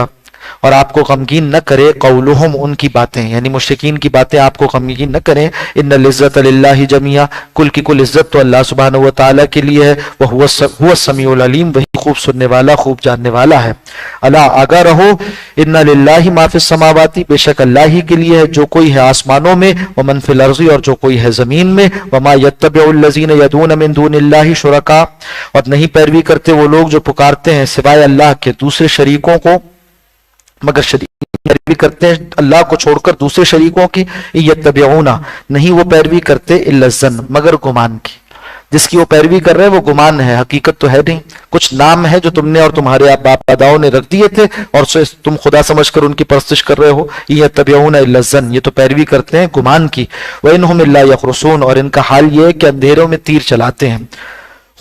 اور آپ کو غمگین نہ کرے قولہم ان کی باتیں، یعنی مشرکین کی باتیں آپ کو غمگین نہ کریں۔ ان العزت للہ جمیعا کل کی کل عزت تو اللہ سبحانہ و تعالیٰ کے لیے ہے، وہ السمیع العلیم وہی خوب سننے والا خوب جاننے والا ہے۔ اللہ آگاہ رہو ان للہ ما فی السماوات بے شک اللہ ہی کے لیے ہے جو کوئی ہے آسمانوں میں، ومن فی الارض اور جو کوئی ہے زمین میں۔ وما یتبع الذین یدعون من دون اللہ شرکاء اور نہیں پیروی کرتے وہ لوگ جو پکارتے ہیں سوائے اللہ کے دوسرے شریکوں کو، مگر پیروی کرتے ہیں اللہ کو چھوڑ کر دوسرے شریکوں کی۔ یتبعون نہیں وہ پیروی کرتے الا الظن مگر گمان کی، جس کی وہ پیروی کر رہے ہیں وہ گمان ہے، حقیقت تو ہے نہیں، کچھ نام ہے جو تم نے اور تمہارے باپ داداؤں نے رکھ دیے تھے اور تم خدا سمجھ کر ان کی پرستش کر رہے ہو۔ یتبعون الا الظن یہ تو پیروی کرتے ہیں گمان کی۔ وانہم الا یخرصون اور ان کا حال یہ ہے کہ اندھیروں میں تیر چلاتے ہیں۔